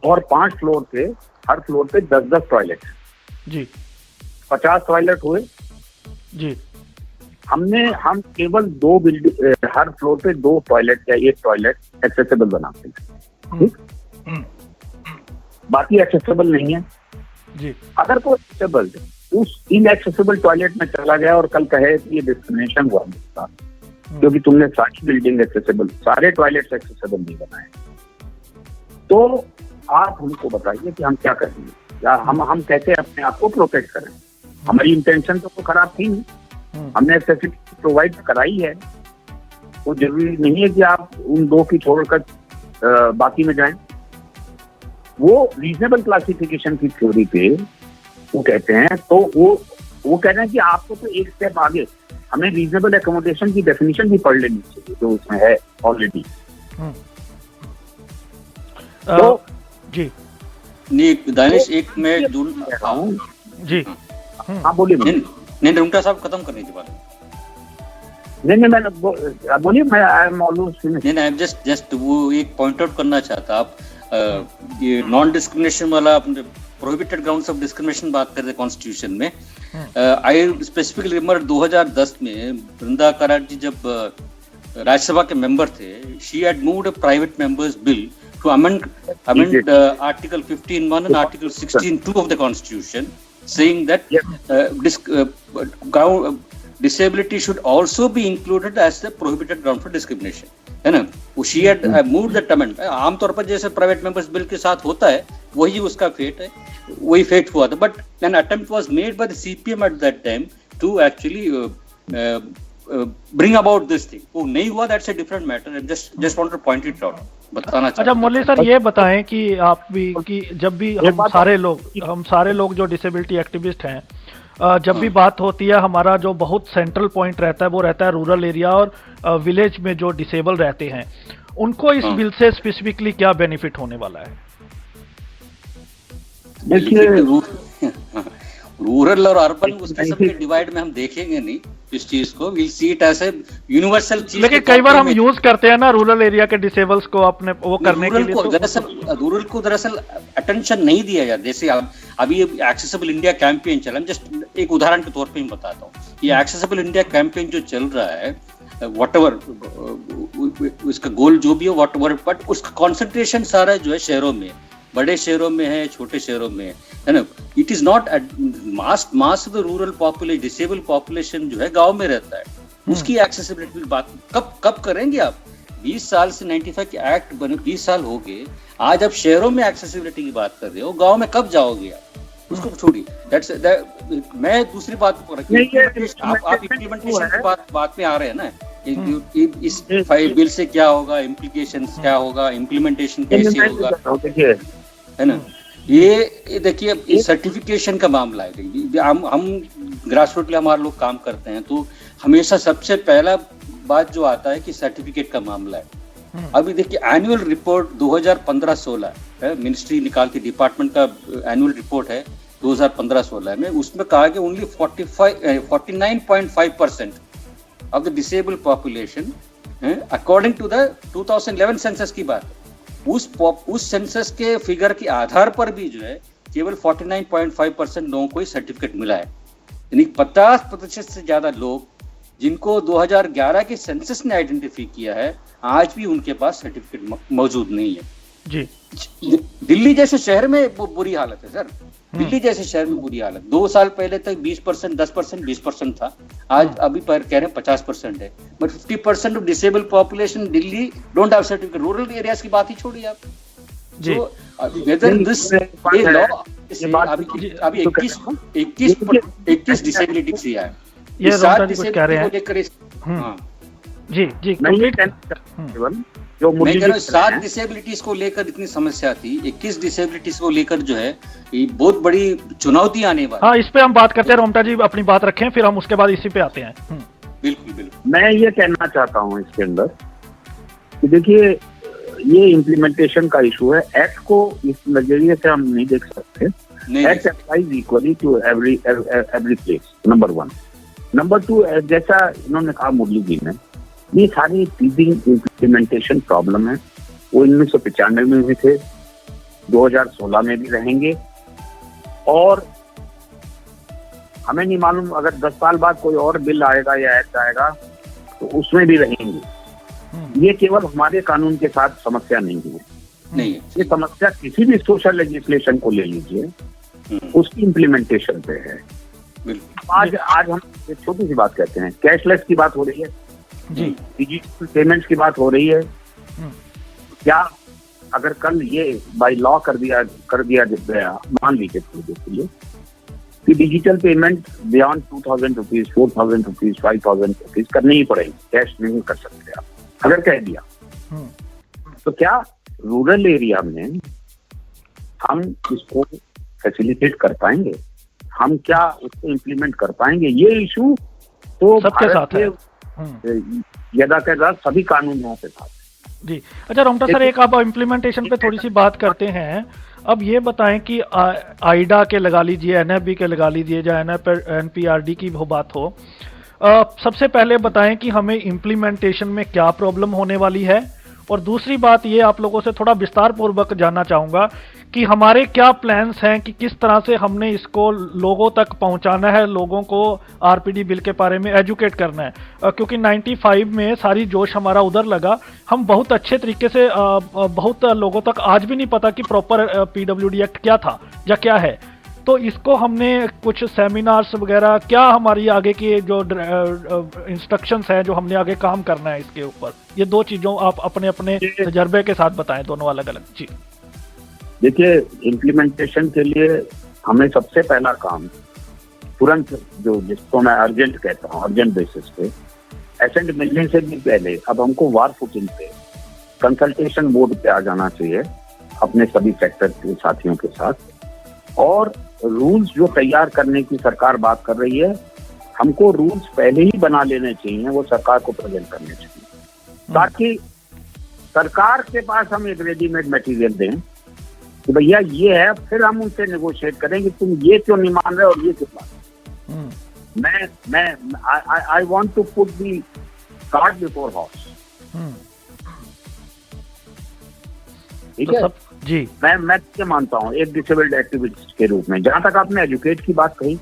और 5 फ्लोर पे, हर फ्लोर पे 10-10 टॉयलेट जी, 50 टॉयलेट हुए जी। हम केवल 2 बिल्डिंग, हर फ्लोर पे 2 टॉयलेट या 1 टॉयलेट एक्सेसिबल बनाते हैं। ठीक, बाकी एक्सेसिबल नहीं है जी। अगर कोई एक्सेसिबल उस इनएक्सेसिबल टॉयलेट में चला गया और कल कहे कि ये डिस्क्रिमिनेशन हुआ मेरे साथ, क्योंकि तुमने सारी बिल्डिंग एक्सेसिबल, सारे टॉयलेट्स एक्सेसिबल नहीं बनाए, तो आप हमको बताइए कि हम क्या करेंगे, या हम कैसे अपने आप को प्रोटेक्ट करें। हमारी इंटेंशन तो खराब थी नहीं, हमने फैसिलिटी प्रोवाइड कराई है, वो जरूरी नहीं है कि आप उन 2 की छोड़कर बाकी में जाएं। वो रीजनेबल क्लासिफिकेशन की थ्योरी पे वो कहते हैं, तो वो कह रहे हैं कि आपको तो एक स्टेप आगे, हमें रीजनेबल एकोमोडेशन की डेफिनेशन भी पढ़ लेनी चाहिए जो उसमें है ऑलरेडी। तो जी नहीं दानिश, एक मैं जुड़ रहा हूँ जी। हाँ बोलिए। नहीं रुंगटा साहब खत्म करने की बात। नहीं मैंने बोलिए, मैं आई एम ऑलमोस्ट फिनिश। नहीं जस्ट वो एक पॉइंट आउट करना चाहता। आप ये नॉन डिस्क्रिमिनेशन वाला, अपने प्रोहिबिटेड ग्राउंड्स ऑफ डिस्क्रिमिनेशन बात कर रहे कॉन्स्टिट्यूशन में। आई स्पेसिफिकली रिमेंबर 2010 में वृंदा करार जी जब राज्यसभा के मेंबर थे, she had moved a private members bill to amend Article 15(1) and Article 16(2) of the Constitution, saying that disability should also be included as the prohibited ground for discrimination, है ना. She had moved that amendment. आमतौर पर जैसे private members bill के साथ होता है वही उसका फेट है, वही फेट हुआ था. But an attempt was made by the CPM at that time to actually bring about this thing. वो नहीं हुआ, that's a different matter. I just want to point it out. बताना चाहता. अच्छा मुरली सर, ये बताएं कि आप भी कि जब भी हम सारे लोग जो डिसेबिलिटी एक्टिविस्ट हैं, जब भी बात होती है, हमारा जो बहुत सेंट्रल पॉइंट रहता है वो रहता है रूरल एरिया और विलेज में जो डिसेबल रहते हैं, उनको इस बिल से स्पेसिफिकली क्या बेनिफिट होने वाला है? रूरल और अर्बन उसके सबके डिवाइड में हम देखेंगे नहीं इस चीज को. Will see it as a universal चीज. लेकिन कई बार हम यूज करते हैं ना रूरल एरिया के डिसेबल्स को अपने वो करने के लिए. रूरल को दरअसल अटेंशन नहीं दिया जाता. जैसे अभी एक्सेसिबल इंडिया कैंपेन चला, जस्ट एक उदाहरण के तौर पे मैं बताता हूँ. ये एक्सेसिबल इंडिया कैंपेन जो चल रहा है, व्हाटएवर उसका गोल जो भी हो, व्हाटएवर, बट उसका कॉन्सेंट्रेशन सारा जो है शहरों में, बड़े शहरों में है, छोटे शहरों में है ना. It is not mass of the rural population, disable population जो है गांव में रहता है. उसकी एक्सेसिबिलिटी की बात कब करेंगे आप? 20 साल से 95 के एक्ट बने 20 साल हो गए, आज आप शहरों में एक्सेसिबिलिटी की बात कर रहे हो, गांव में कब जाओगे आप? उसको छोड़िए. मैं दूसरी बात पर आप इम्प्लीमेंटेशन की बात में आ रहे हैं ना. इस बिल से क्या होगा, इम्प्लीकेशन क्या होगा, इम्प्लीमेंटेशन कैसे होगा, है ना. ये देखिए सर्टिफिकेशन का मामला है. हम ग्रास रूट में हमारे लोग काम करते हैं, तो हमेशा सबसे पहला बात जो आता है कि सर्टिफिकेट का मामला है. अभी देखिए एनुअल रिपोर्ट 2015-16 है, मिनिस्ट्री निकालती, डिपार्टमेंट का एनुअल रिपोर्ट है 2015-16 में. उसमें कहा कि only 49.5% of the disabled population, according to the 2011 census की बात. उस सेंसस के फिगर के आधार पर भी जो है केवल 49.5% लोगों को सर्टिफिकेट मिला है. यानी 50% से ज्यादा लोग जिनको 2011 के सेंसस ने आइडेंटिफाई किया है, आज भी उनके पास सर्टिफिकेट मौजूद नहीं है. जी. दिल्ली जैसे शहर में वो बुरी हालत है सर. दिल्ली जैसे शहर में बुरी हालत. 2 साल पहले तक 20%, 10%, 20% था. आज अभी पर कह रहे हैं 50% है. But 50% of disable population Delhi don't have certificate. Rural areas की बात ही छोड़िए आप. जी. वेदर दिस लॉ अभी 21 डिसेबिलिटी से है. ये रोहता जी कुछ कह रहे हैं. जी जो मैं कह रहा हूँ 7 डिसेबिलिटीज को लेकर इतनी समस्या थी, 21 डिसेबिलिटीज को लेकर जो है ये बहुत बड़ी चुनौती आने वाली. हाँ, इस पे हम बात करते हैं. रोमटा जी अपनी बात रखें, फिर हम उसके बाद इसी पे आते हैं. बिल्कुल. मैं ये कहना चाहता हूँ इसके अंदर कि देखिए ये इम्प्लीमेंटेशन का इशू है. एक्ट को इस नजरिए से हम नहीं देख सकते. Act applies equally to every place, number 1. Number 2, जैसा इन्होंने कहा मुरली जी ने, ये सारी टीजिंग इम्प्लीमेंटेशन प्रॉब्लम है. वो 1995 में भी थे, 2016 में भी रहेंगे, और हमें नहीं मालूम अगर 10 साल बाद कोई और बिल आएगा या एक्ट आएगा तो उसमें भी रहेंगे. ये केवल हमारे कानून के साथ समस्या नहीं है. ये समस्या किसी भी सोशल लेजिस्लेशन को ले लीजिए, उसकी इम्प्लीमेंटेशन पे है. आज हम एक छोटी सी बात कहते हैं, कैशलेस की बात हो रही है, डिजिटल पेमेंट्स की बात हो रही है. क्या अगर कल ये बाय लॉ कर दिया गया, मान लीजिए थोड़ी कि digital payment beyond 2000 rupees, 4000 rupees, 5000 rupees करनी ही पड़ेगी, कैश नहीं कर सकते आप, अगर कह दिया, तो क्या रूरल एरिया में हम इसको फैसिलिटेट कर पाएंगे? हम क्या उसको इम्प्लीमेंट कर पाएंगे? ये इशू तो सबके साथ है, यदा सभी कानूनों के साथ. जी. अच्छा रोमटा सर, एक आप इम्प्लीमेंटेशन पे थोड़ी सी बात करते हैं. अब ये बताएं कि आइडा के लगा लीजिए, एनएफबी के लगा लीजिए, या एनपीआरडी की वो बात हो, सबसे पहले बताएं कि हमें इम्प्लीमेंटेशन में क्या प्रॉब्लम होने वाली है, और दूसरी बात ये आप लोगों से थोड़ा विस्तार पूर्वक जानना चाहूंगा कि हमारे क्या प्लान्स हैं कि किस तरह से हमने इसको लोगों तक पहुंचाना है, लोगों को आरपीडी बिल के बारे में एजुकेट करना है, क्योंकि 95 में सारी जोश हमारा उधर लगा। हम बहुत अच्छे तरीके से बहुत लोगों तक आज भी नहीं पता कि प्रॉपर पीडब्ल्यूडी एक्ट क्या था या क्या है। तो इसको हमने कुछ सेमिनार्स वगैरह, क्या हमारी आगे की जो इंस्ट्रक्शंस हैं जो हमने आगे काम करना है इसके ऊपर, ये दो चीजों आप अपने अपने तजर्बे के साथ बताएं, दोनों अलग अलग। जी देखिए, इम्प्लीमेंटेशन के लिए हमें सबसे पहला काम तुरंत, जो जिसको मैं अर्जेंट कहता हूँ, अर्जेंट बेसिस पे एसेंट मिलने से भी पहले अब हमको वार फुटिंग पे कंसल्टेशन मोड पे आ जाना चाहिए अपने सभी सेक्टर के साथियों के साथ, और रूल्स जो तैयार करने की सरकार बात कर रही है, हमको रूल्स पहले ही बना लेने चाहिए, वो सरकार को प्रेजेंट करने चाहिए, ताकि सरकार के पास हम एक रेडीमेड मटेरियल दें कि भैया ये है, फिर हम उनसे नेगोशिएट करेंगे तुम ये क्यों नहीं मान रहे और ये क्यों मान। I want to put the cart before horse. ठीक है जी, मैं क्या मानता हूँ एक डिसेबल्ड एक्टिविस्ट के रूप में, जहां तक आपने एजुकेट की बात कही,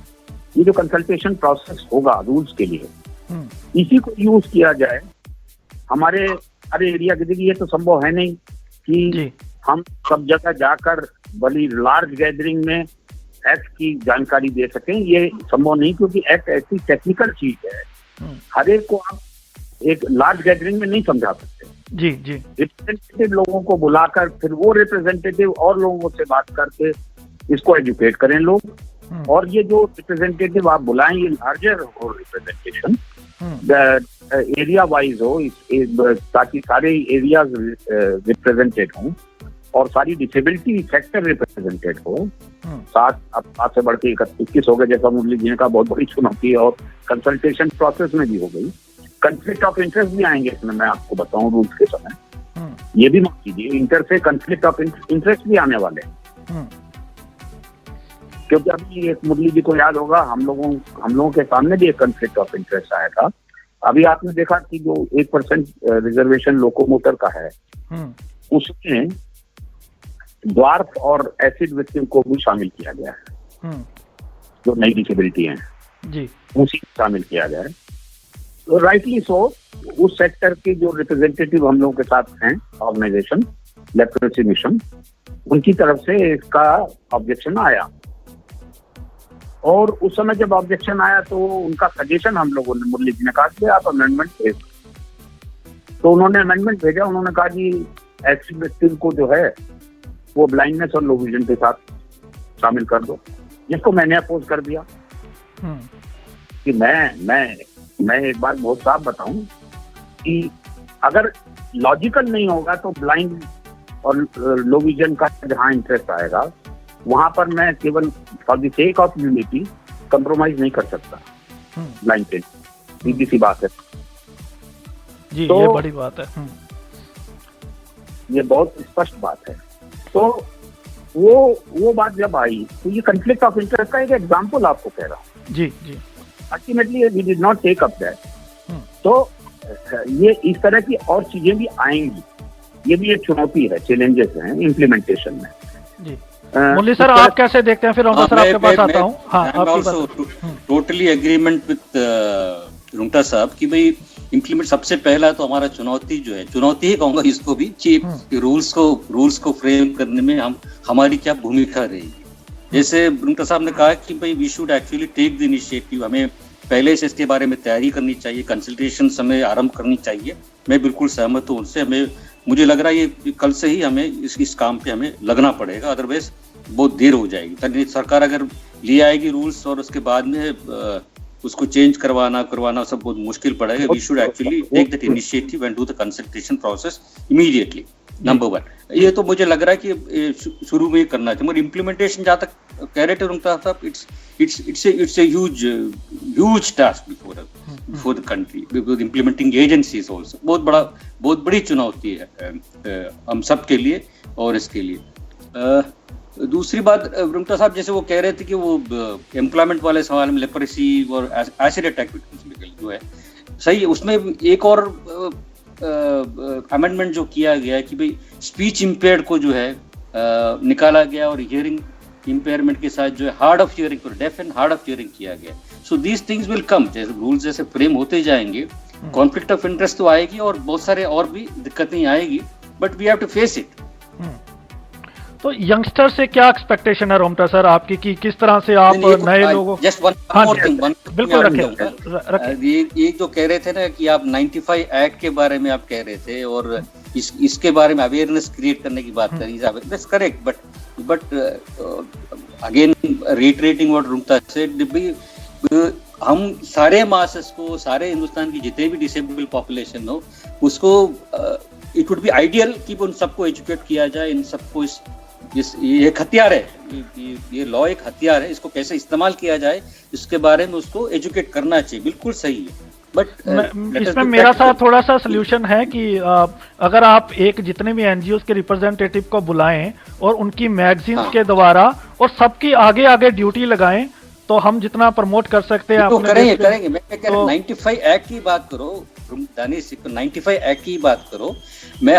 ये जो कंसल्टेशन प्रोसेस होगा रूल्स के लिए, इसी को यूज किया जाए हमारे हर एरिया के। देखिए, ये तो संभव है नहीं कि हम सब जगह जाकर बड़ी लार्ज गैदरिंग में एक्ट की जानकारी दे सकें, ये संभव नहीं, क्योंकि एक्ट ऐसी टेक्निकल चीज है, हर एक को आप एक लार्ज गैदरिंग में नहीं समझा सकते। जी जी, रिप्रेजेंटेटिव लोगों को बुलाकर फिर वो रिप्रेजेंटेटिव और लोगों से बात करके इसको एजुकेट करें लोग, और ये जो रिप्रेजेंटेटिव आप बुलाएं, ये लार्जर हो रिप्रेजेंटेशन, एरिया वाइज हो, ताकि सारे एरियाज रिप्रेजेंटेड हों और सारी डिसेबिलिटी सेक्टर रिप्रेजेंटेड हो। सात से बढ़ के 21 हो गए, जैसा मुरली जी ने कहा, बहुत बड़ी चुनौती है, और कंसल्टेशन प्रोसेस में भी हो गई। कंफ्लिक्ट ऑफ इंटरेस्ट भी आएंगे इसमें, मैं आपको बताऊं रूल्स के समय, ये भी माफ कीजिए, इंटर से कंफ्लिक्ट ऑफ इंटरेस्ट भी आने वाले हैं, क्योंकि अभी एक मुरली जी को याद होगा, हम लोगों के सामने भी एक कंफ्लिक्ट ऑफ इंटरेस्ट आया था। अभी आपने देखा कि जो 1% रिजर्वेशन लोकोमोटर का है, उसमें ड्वार्फ और एसिड विक्टिम को भी शामिल किया गया है, जो नई डिसेबिलिटी है जी, उसी को शामिल किया गया है। तो राइटली सो, उस सेक्टर के जो रिप्रेजेंटेटिव हम लोगों के साथ हैं, ऑर्गेनाइजेशन लेप्रोसी मिशन, उनकी तरफ से इसका ऑब्जेक्शन आया, और उस समय जब ऑब्जेक्शन आया तो उनका सजेशन हम लोगों ने, मुरली जी ने कहा कि आप अमेंडमेंट भेज, तो उन्होंने अमेंडमेंट भेजा। उन्होंने कहा जी एसिड विक्टिम को जो है वो ब्लाइंडनेस और लो विजन के साथ शामिल कर दो, जिसको मैंने अपोज कर दिया कि मैं एक बात बहुत साफ बताऊं कि अगर लॉजिकल नहीं होगा तो ब्लाइंड और लो विजन का जहां इंटरेस्ट आएगा, वहां पर मैं केवल for the sake of unity compromise नहीं कर सकता ब्लाइंड पे। सीधी सी बात है जी, तो ये बड़ी बात है, ये बहुत स्पष्ट बात है। तो वो बात जब आई, तो ये कंफ्लिक्ट ऑफ इंटरेस्ट का एक एग्जांपल आपको कह रहा हूँ जी जी। Ultimately we did not take up that. तो ये इस तरह की और चीजें भी आएंगी, ये भी एक चुनौती है, चैलेंजेस हैं इम्प्लीमेंटेशन में जी। मुरली सर, आप कैसे देखते हैं? फिर रंगता सर आपके पास आता हूँ। हाँ, टोटली एग्रीमेंट विद रुंगटा साहब कि भाई इम्प्लीमेंट सबसे पहला तो हमारा चुनौती जो है, चुनौती ही कहूंगा इसको भी, कि रूल्स को फ्रेम करने में हमारी क्या भूमिका रहेगी। जैसे रुंगटा साहब ने कहा कि भाई we should actually take the initiative, हमें पहले से इसके बारे में तैयारी करनी चाहिए, कंसल्टेशन हमें आरंभ करनी चाहिए। मैं बिल्कुल सहमत हूँ उनसे। मुझे लग रहा है ये कल से ही हमें इस काम पे हमें लगना पड़ेगा, अदरवाइज बहुत देर हो जाएगी। सरकार अगर ले आएगी रूल्स और उसके बाद में उसको चेंज करवाना सब बहुत मुश्किल पड़ेगा। We should actually take that initiative and do the consultation process immediately, number 1। ये तो मुझे लग रहा है कि शुरू में ही करना चाहिए। मगर इम्प्लीमेंटेशन जहाँ तक कह रहे थे रुंगटा साहब, it's a huge task before the country, because implementing agencies also बहुत बड़ी चुनौती है हम सब के लिए और इसके लिए। दूसरी बात रुंगटा साहब, जैसे वो कह रहे थे कि वो एम्प्लॉयमेंट वाले सवाल में लेप्रेसी और एसिड अटैक विक्टिम्स जो है सही है, उसमें एक और अमेंडमेंट जो किया गया है कि भाई स्पीच इम्पेयर्ड को जो है निकाला गया और हियरिंग इम्पेयरमेंट के साथ जो है हार्ड ऑफ हियरिंग को deaf and hard of hearing किया गया। So these things will come, जैसे रूल्स जैसे फ्रेम होते जाएंगे, कॉन्फ्लिक्ट ऑफ इंटरेस्ट तो आएगी और बहुत सारे और भी दिक्कतें आएगी, but we have to face it. तो यंगस्टर से क्या एक्सपेक्टेशन है रोमटा सर आपकी, कि किस तरह से आप नए लोगों? जस्ट वन मोर थिंग, बिल्कुल रखें। ये जो कह रहे थे ना कि आप 95 एक्ट के बारे में आप कह रहे थे और इसके बारे में अवेयरनेस क्रिएट करने की बात करी, that's correct, but again reiterating what रोमटा सेड, हम सारे मासेस को, सारे हिंदुस्तान की जितने भी डिसेबल पॉपुलेशन हो, उसको इट वुड बी आइडियल कि उन सबको एजुकेट किया जाए, इन सबको ये एक हथियार है, ये लॉ एक हथियार है, इसको कैसे इस्तेमाल किया जाए इसके बारे में उसको एजुकेट करना चाहिए, बिल्कुल सही है। बट इसमें मेरा सा थोड़ा सा सोल्यूशन है कि अगर आप जितने भी एनजीओ के रिप्रेजेंटेटिव को बुलाएं और उनकी मैगजीन्स के द्वारा और सबकी आगे आगे ड्यूटी लगाएं, तो हम जितना प्रमोट कर सकते हैं तो करेंगे। मैं क्या कह रहा हूं, 95 एक्ट की बात करो दानिश, 95 एक्ट की बात करो।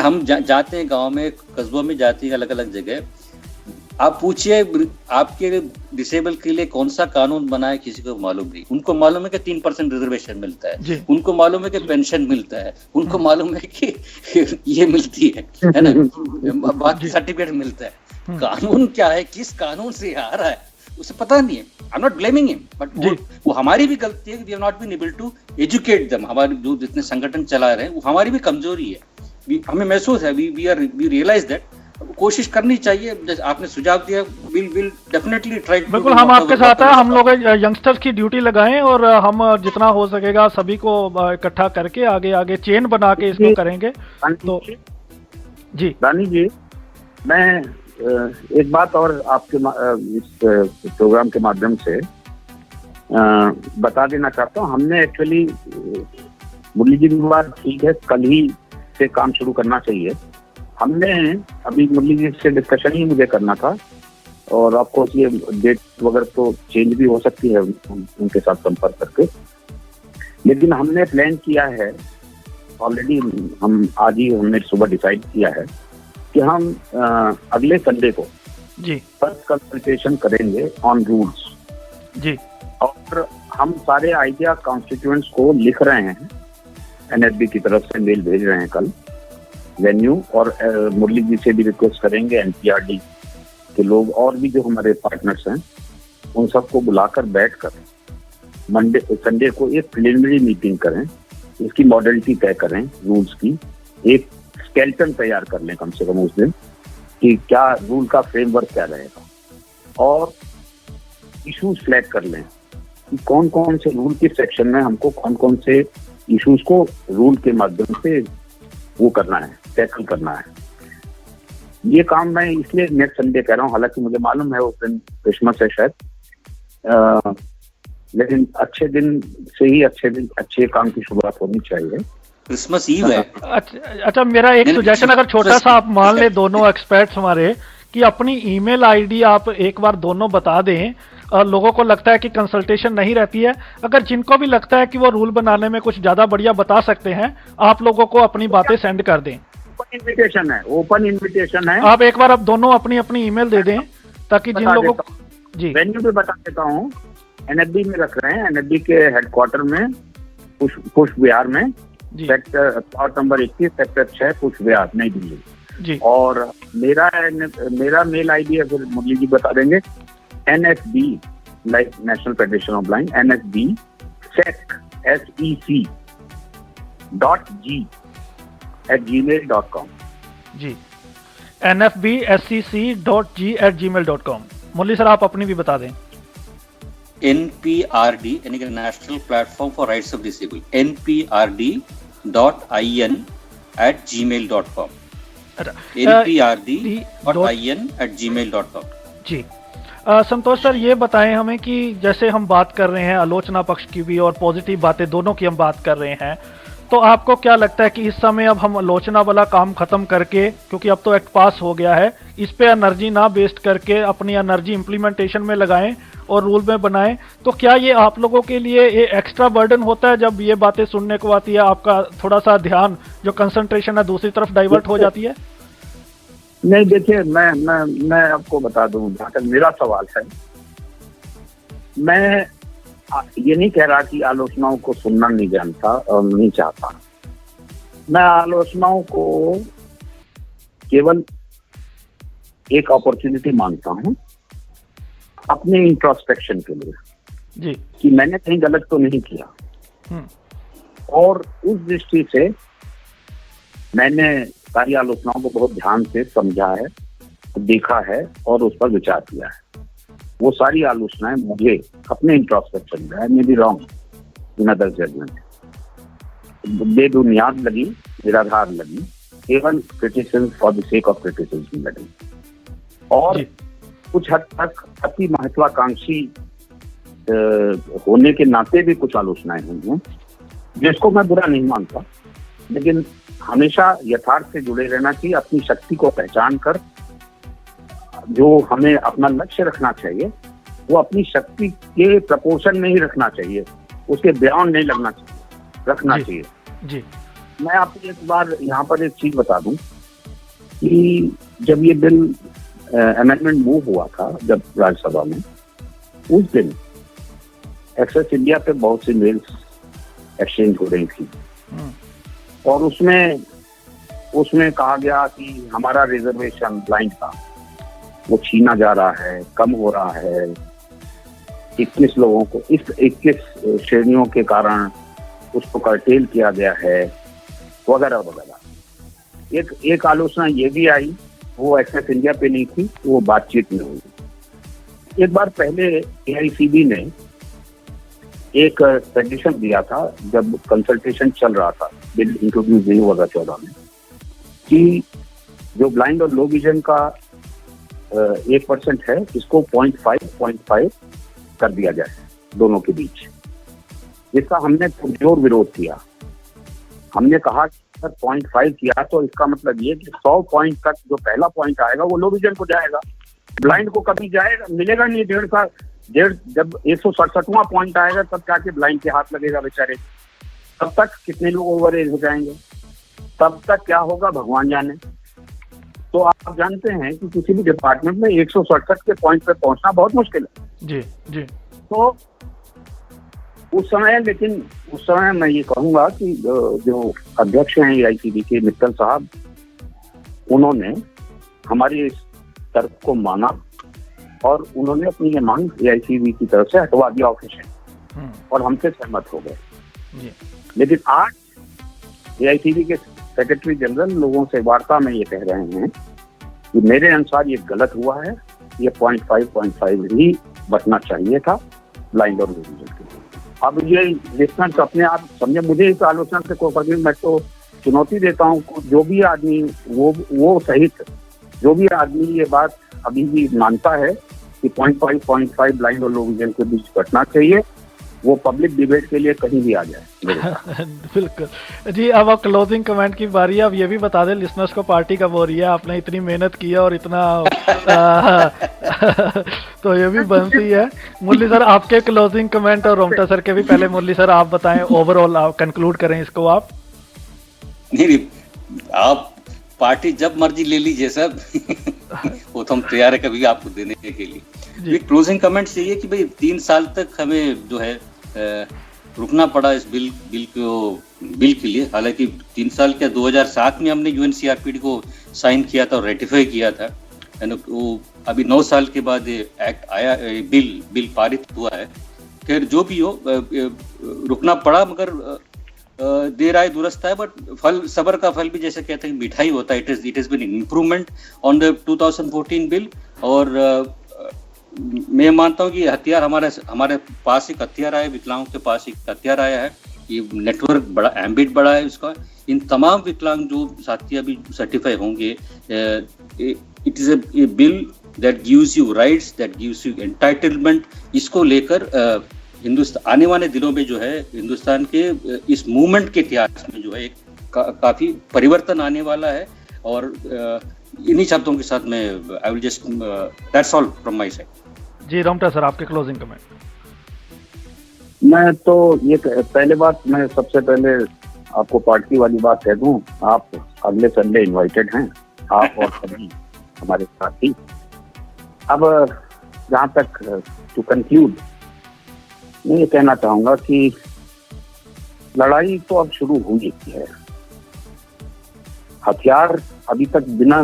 हम जाते हैं गांव में, कस्बों में जाते हैं, अलग अलग जगह, आप पूछिए आपके डिसेबल के लिए कौन सा कानून बना है, किसी को मालूम नहीं। उनको मालूम है कि 3% रिजर्वेशन मिलता है, उनको मालूम है कि पेंशन मिलता है, उनको मालूम है कि ये मिलती है ना, बाकी सर्टिफिकेट मिलता है। कानून क्या है, किस कानून से आ रहा है, उसे पता नहीं है। I am not blaming him, but वो हमारी भी गलती है कि we have not been able to educate them. हमारे जो जितने संगठन चला रहे हैं वो हमारी भी कमजोरी है, हमें महसूस है, वी रियलाइज दैट। कोशिश करनी चाहिए, जैसे आपने सुझाव दिया, विल डेफिनेटली ट्राई। बिल्कुल, हम आपके साथ हैं, हम लोग यंगस्टर्स की ड्यूटी लगाएं और हम जितना हो सकेगा सभी को इकट्ठा करके आगे आगे चेन बना के इसको करेंगे। तो जी रानी जी, मैं एक बात और आपके इस प्रोग्राम के माध्यम से बता देना चाहता हूँ। हमने एक्चुअली मुरली जी की बात ठीक है, कल ही से काम शुरू करना चाहिए। हमने अभी मुरली जी से डिस्कशन ही मुझे करना था, और आपको ये डेट वगैरह तो चेंज भी हो सकती है उनके साथ संपर्क करके, लेकिन हमने प्लान किया है ऑलरेडी, हम आज ही हमने सुबह डिसाइड किया है कि हम अगले संडे को जी फर्स्ट कंसल्टेशन करेंगे ऑन रूल्स जी, और हम सारे आइडिया कॉन्स्टिट्यूएंट्स को लिख रहे हैं, एनएफबी की तरफ से मेल भेज रहे हैं कल वेन्यू, और मुरली जी से भी रिक्वेस्ट करेंगे, एनपीआरडी के लोग और भी जो हमारे पार्टनर्स हैं उन सबको बुलाकर बैठकर संडे को एक प्रिलिमिनरी मीटिंग करें, इसकी मॉडलिटी तय करें, रूल्स की एक स्केलेटन तैयार कर लें कम से कम उस दिन, कि क्या रूल का फ्रेमवर्क क्या रहेगा, और इश्यूज फ्लैग कर लें कि कौन कौन से रूल के सेक्शन में हमको कौन कौन से इश्यूज को रूल के माध्यम से वो करना है, टैकल करना है। ये काम मैं इसलिए नेक्स्ट संडे कह रहा हूँ, हालांकि मुझे मालूम है उस दिन क्रिसमस है शायद, लेकिन अच्छे दिन से ही अच्छे काम की शुरुआत होनी चाहिए। क्रिसमस ईव है। अच्छा, मेरा एक सजेशन, अगर छोटा सा आप मान ले दोनों एक्सपर्ट्स हमारे, कि अपनी ईमेल आईडी आप एक बार दोनों बता दें। लोगों को लगता है कि कंसल्टेशन नहीं रहती है, अगर जिनको भी लगता है कि वो रूल बनाने में कुछ ज्यादा बढ़िया बता सकते हैं, आप लोगों को अपनी बातें सेंड कर दें। ओपन इन्विटेशन है। आप एक बार आप दोनों अपनी अपनी ईमेल दे दें, ताकि जिन लोगों को जी वेन्यू भी बता देता हूँ। एनएफबी में रख रहे हैं, एनएफबी के हेडक्वार्टर में पुष्प विहार में, सेक्टर प्लॉट नंबर 21 सेक्टर 6 पुष्प विहार, नई दिल्ली जी। और मेरा मेल आईडी है, फिर मुरली जी बता देंगे, NFB like national federation of blind, NFB SEC .g@gmail.com जी, nfbscc.g@gmail.com। मुरली सर आप अपनी भी बता दें। NPRD यानी कि national platform for rights of disable, nprd.in@gmail.com, nprd.in@gmail.com। जी। संतोष सर, ये बताएं हमें कि जैसे हम बात कर रहे हैं आलोचना पक्ष की भी और पॉजिटिव बातें दोनों की हम बात कर रहे हैं, तो आपको क्या लगता है कि इस समय अब हम आलोचना वाला काम खत्म करके, क्योंकि अब तो एक्ट पास हो गया है, इस पे एनर्जी ना वेस्ट करके अपनी एनर्जी इम्प्लीमेंटेशन में लगाएं और रूल में बनाएं, तो क्या ये आप लोगों के लिए ये एक्स्ट्रा बर्डन होता है जब ये बातें सुनने को आती है, आपका थोड़ा सा ध्यान जो कंसंट्रेशन है दूसरी तरफ डाइवर्ट हो जाती है? नहीं, देखिए, मैं आपको बता दूं, जहाँ तक मेरा सवाल है, मैं ये नहीं कह रहा कि आलोचनाओं को सुनना नहीं जानता और नहीं चाहता। मैं आलोचनाओं को केवल एक अपॉर्चुनिटी मानता हूं अपने इंट्रोस्पेक्शन के लिए जी, कि मैंने कहीं गलत तो नहीं किया। और उस दृष्टि से मैंने सारी आलोचनाओं को बहुत ध्यान से समझा है, देखा है और उस पर विचार किया है। वो सारी आलोचनाएं मुझे अपने इंट्रोस्पेक्शन में, may be wrong in other judgement, बेबुनियाद लगी, निराधार लगी, केवल criticism for the sake of criticism लगी, और कुछ हद तक अति महत्वाकांक्षी होने के नाते भी कुछ आलोचनाएं हुई हैं, जिसको मैं बुरा नहीं मानता, लेकिन हमेशा यथार्थ से जुड़े रहना चाहिए। अपनी शक्ति को पहचान कर जो हमें अपना लक्ष्य रखना चाहिए वो अपनी शक्ति के प्रपोर्शन में ही रखना चाहिए, उसके बियॉन्ड नहीं रखना चाहिए जी। मैं आपको एक बार यहाँ पर एक चीज बता दूं कि जब ये बिल अमेंडमेंट मूव हुआ था, जब राज्यसभा में, उस दिन एक्सेस इंडिया पे बहुत सी मेल्स एक्सचेंज हो रही थी, और उसमें कहा गया कि हमारा रिजर्वेशन ब्लाइंड का वो छीना जा रहा है, कम हो रहा है, 21 लोगों को, इस 21 श्रेणियों के कारण उसको कर्टेल किया गया है, वगैरह वगैरह। एक आलोचना ये भी आई, वो एक्सेस इंडिया पे नहीं थी, वो बातचीत में हुई। एक बार पहले AICB ने एक सजेशन दिया था, जब कंसल्टेशन चल रहा था, बिल इंट्रोड्यूस नहीं हुआ था 14 में, कि जो ब्लाइंड और लो विजन का 1% है, इसको 0.5 कर दिया जाए दोनों के बीच। जिसका हमने पुरजोर विरोध किया। हमने कहा कि सर 0.5 किया तो इसका मतलब ये कि 100 पॉइंट तक जो पहला पॉइंट आएगा वो लो विजन को जाएगा, ब्लाइंड को कभी जाएगा, मिलेगा नहीं। जब 167वां पॉइंट आएगा तब जाके ब्लाइंड के हाथ लगेगा बेचारे। तब तक कितने लोग ओवर एज हो जाएंगे, तब तक क्या होगा भगवान जाने। तो आप जानते हैं कि किसी भी डिपार्टमेंट में 167 के पॉइंट पे पहुंचना बहुत मुश्किल है। जी जी। तो उस समय मैं ये कहूंगा कि जो अध्यक्ष हैं AICB के, मित्तल साहब, उन्होंने हमारी इस तर्क को माना और उन्होंने अपनी ये मांग AICB की तरफ से हटवा दिया ऑफिशियल, और हमसे सहमत हो गए। लेकिन आज AICB के सेक्रेटरी जनरल लोगों से वार्ता में ये कह रहे हैं कि मेरे अनुसार ये गलत हुआ है, ये 0.5 ही बचना चाहिए था ब्लाइंड और विजन के लिए। अब ये लिस्टनर्स अपने आप समझे, मुझे इस आलोचना से कोई फर्क नहीं। मैं तो चुनौती देता हूँ, जो भी आदमी वो सहित जो भी आदमी ये बात अभी भी मानता है कि 0.5 ब्लाइंड और लो विजन के बीच घटना चाहिए, वो पब्लिक डिबेट के लिए कहीं भी आ जाए। बिल्कुल जी। अब क्लोजिंग कमेंट की बारी है। अब ये भी बता दें लिसनर्स को पार्टी कब हो रही है, आपने इतनी मेहनत की है और इतना तो ये भी बनती है। मुरली सर, आपके क्लोजिंग कमेंट और रोमटा सर के भी। पहले मुरली सर आप बताएं, ओवरऑल आप कंक्लूड करें इसको आप। नहीं, आप पार्टी जब मर्जी ले लीजिए सर वो तो हम तैयार है कभी आपको देने के लिए। क्लोजिंग कमेंट चाहिए कि भाई 3 साल तक हमें जो है रुकना पड़ा इस बिल के लिए। हालांकि 3 साल क्या, 2007 में हमने UNCRPD को साइन किया था और रेटिफाई किया था, वो अभी 9 साल के बाद ये एक्ट आया, बिल पारित हुआ है। खैर जो भी हो, रुकना पड़ा, मगर देर आए दुरुस्त है। बट फल, सबर का फल भी जैसे कहते हैं मिठाई होता है। It is been improvement on the 2014 bill. और मैं मानता हूँ कि हथियार हमारे पास एक हथियार आया, विकलांगों के पास एक हथियार आया है। ये नेटवर्क बड़ा, एम्बिट बड़ा है इसका। इन तमाम विकलांग जो साथी अभी सर्टिफाई होंगे, it is a bill that gives you rights, that gives you entitlement. इसको लेकर हिंदुस्तान आने वाले दिनों में जो है हिंदुस्तान के इस मूवमेंट के इतिहास में जो है एक काफी परिवर्तन आने वाला है। और इन्हीं शब्दों के साथ मैं I will just that's all from my side. जी रोंगटा सर, आपके क्लोजिंग कमेंट। मैं तो ये पहले बात, मैं सबसे पहले आपको पार्टी वाली बात कह दूं, आप अगले संडे इनवाइटेड हैं, आप और सभी हमारे साथी। अब जहाँ तक टू कंक्लूड, मैं ये कहना चाहूंगा कि लड़ाई तो अब शुरू हुई है। हथियार अभी तक बिना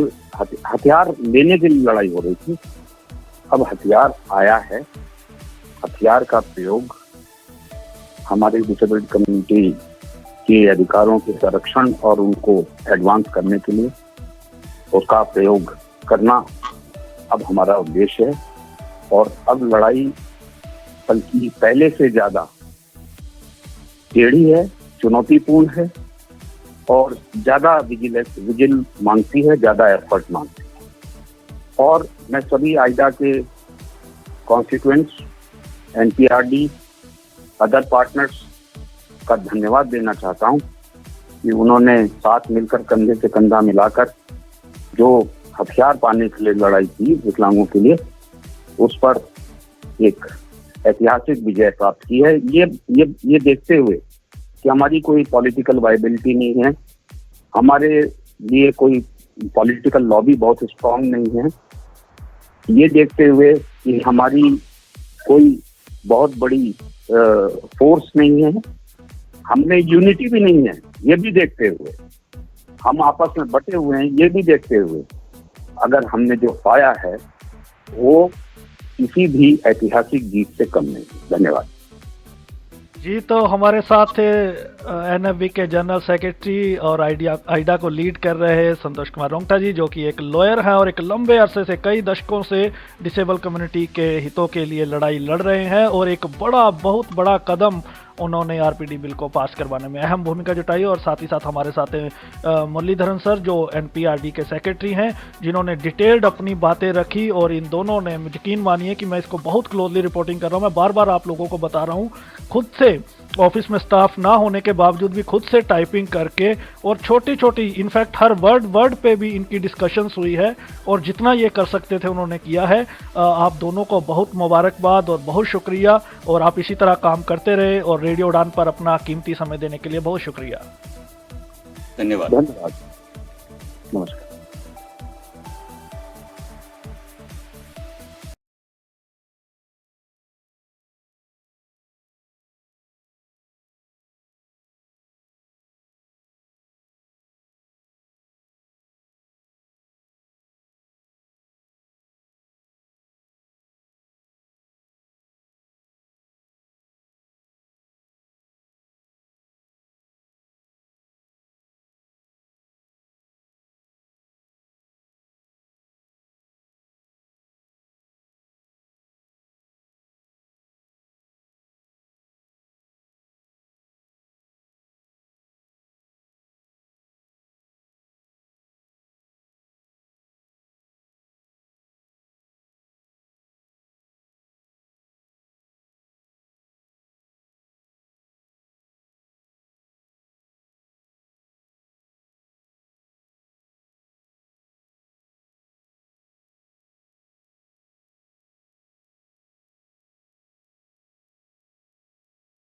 हथियार लेने के लिए लड़ाई हो रही थी, अब हथियार आया है। हथियार का प्रयोग हमारी डिसेबल्ड कम्युनिटी के अधिकारों के संरक्षण और उनको एडवांस करने के लिए उसका प्रयोग करना अब हमारा उद्देश्य है। और अब लड़ाई बल्कि पहले से ज्यादा टेढ़ी है, चुनौतीपूर्ण है और ज्यादा विजिल मांगती है, ज्यादा एफर्ट मांगती है। और मैं सभी आइडा के कॉन्स्टिट्यूएंट्स, एनपीआरडी, अदर पार्टनर्स का धन्यवाद देना चाहता हूं कि उन्होंने साथ मिलकर कंधे से कंधा मिलाकर जो हथियार पाने के लिए लड़ाई की विकलांगों के लिए, उस पर एक ऐतिहासिक विजय प्राप्त की है। ये देखते हुए कि हमारी कोई पॉलिटिकल वायबिलिटी नहीं है, हमारे लिए कोई पॉलिटिकल लॉबी बहुत स्ट्रांग नहीं है, ये देखते हुए कि हमारी कोई बहुत बड़ी फोर्स नहीं है, हमने यूनिटी भी नहीं है, ये भी देखते हुए, हम आपस में बटे हुए हैं, ये भी देखते हुए, अगर हमने जो पाया है वो किसी भी ऐतिहासिक जीत से कम नहीं। धन्यवाद जी। तो हमारे साथ थे एनएफबी के जनरल सेक्रेटरी और आइडा को लीड कर रहे संतोष कुमार रोंगटा जी, जो कि एक लॉयर हैं और एक लंबे अरसे से, कई दशकों से डिसेबल कम्युनिटी के हितों के लिए लड़ाई लड़ रहे हैं और एक बहुत बड़ा कदम उन्होंने आरपीडी बिल को पास करवाने में अहम भूमिका जुटाई। और साथ ही साथ हमारे साथ मुरलीधरन सर, जो एनपीआरडी के सेक्रेटरी हैं, जिन्होंने डिटेल्ड अपनी बातें रखी और इन दोनों ने, यकीन मानिए कि मैं इसको बहुत क्लोजली रिपोर्टिंग कर रहा हूं, मैं बार बार आप लोगों को बता रहा हूं, खुद से ऑफिस में स्टाफ ना होने के बावजूद भी खुद से टाइपिंग करके और छोटी इनफैक्ट हर वर्ड पे भी इनकी डिस्कशंस हुई है और जितना ये कर सकते थे उन्होंने किया है। आप दोनों को बहुत मुबारकबाद और बहुत शुक्रिया, और आप इसी तरह काम करते रहे और रेडियो उड़ान पर अपना कीमती समय देने के लिए बहुत शुक्रिया। धन्यवाद। नमस्कार।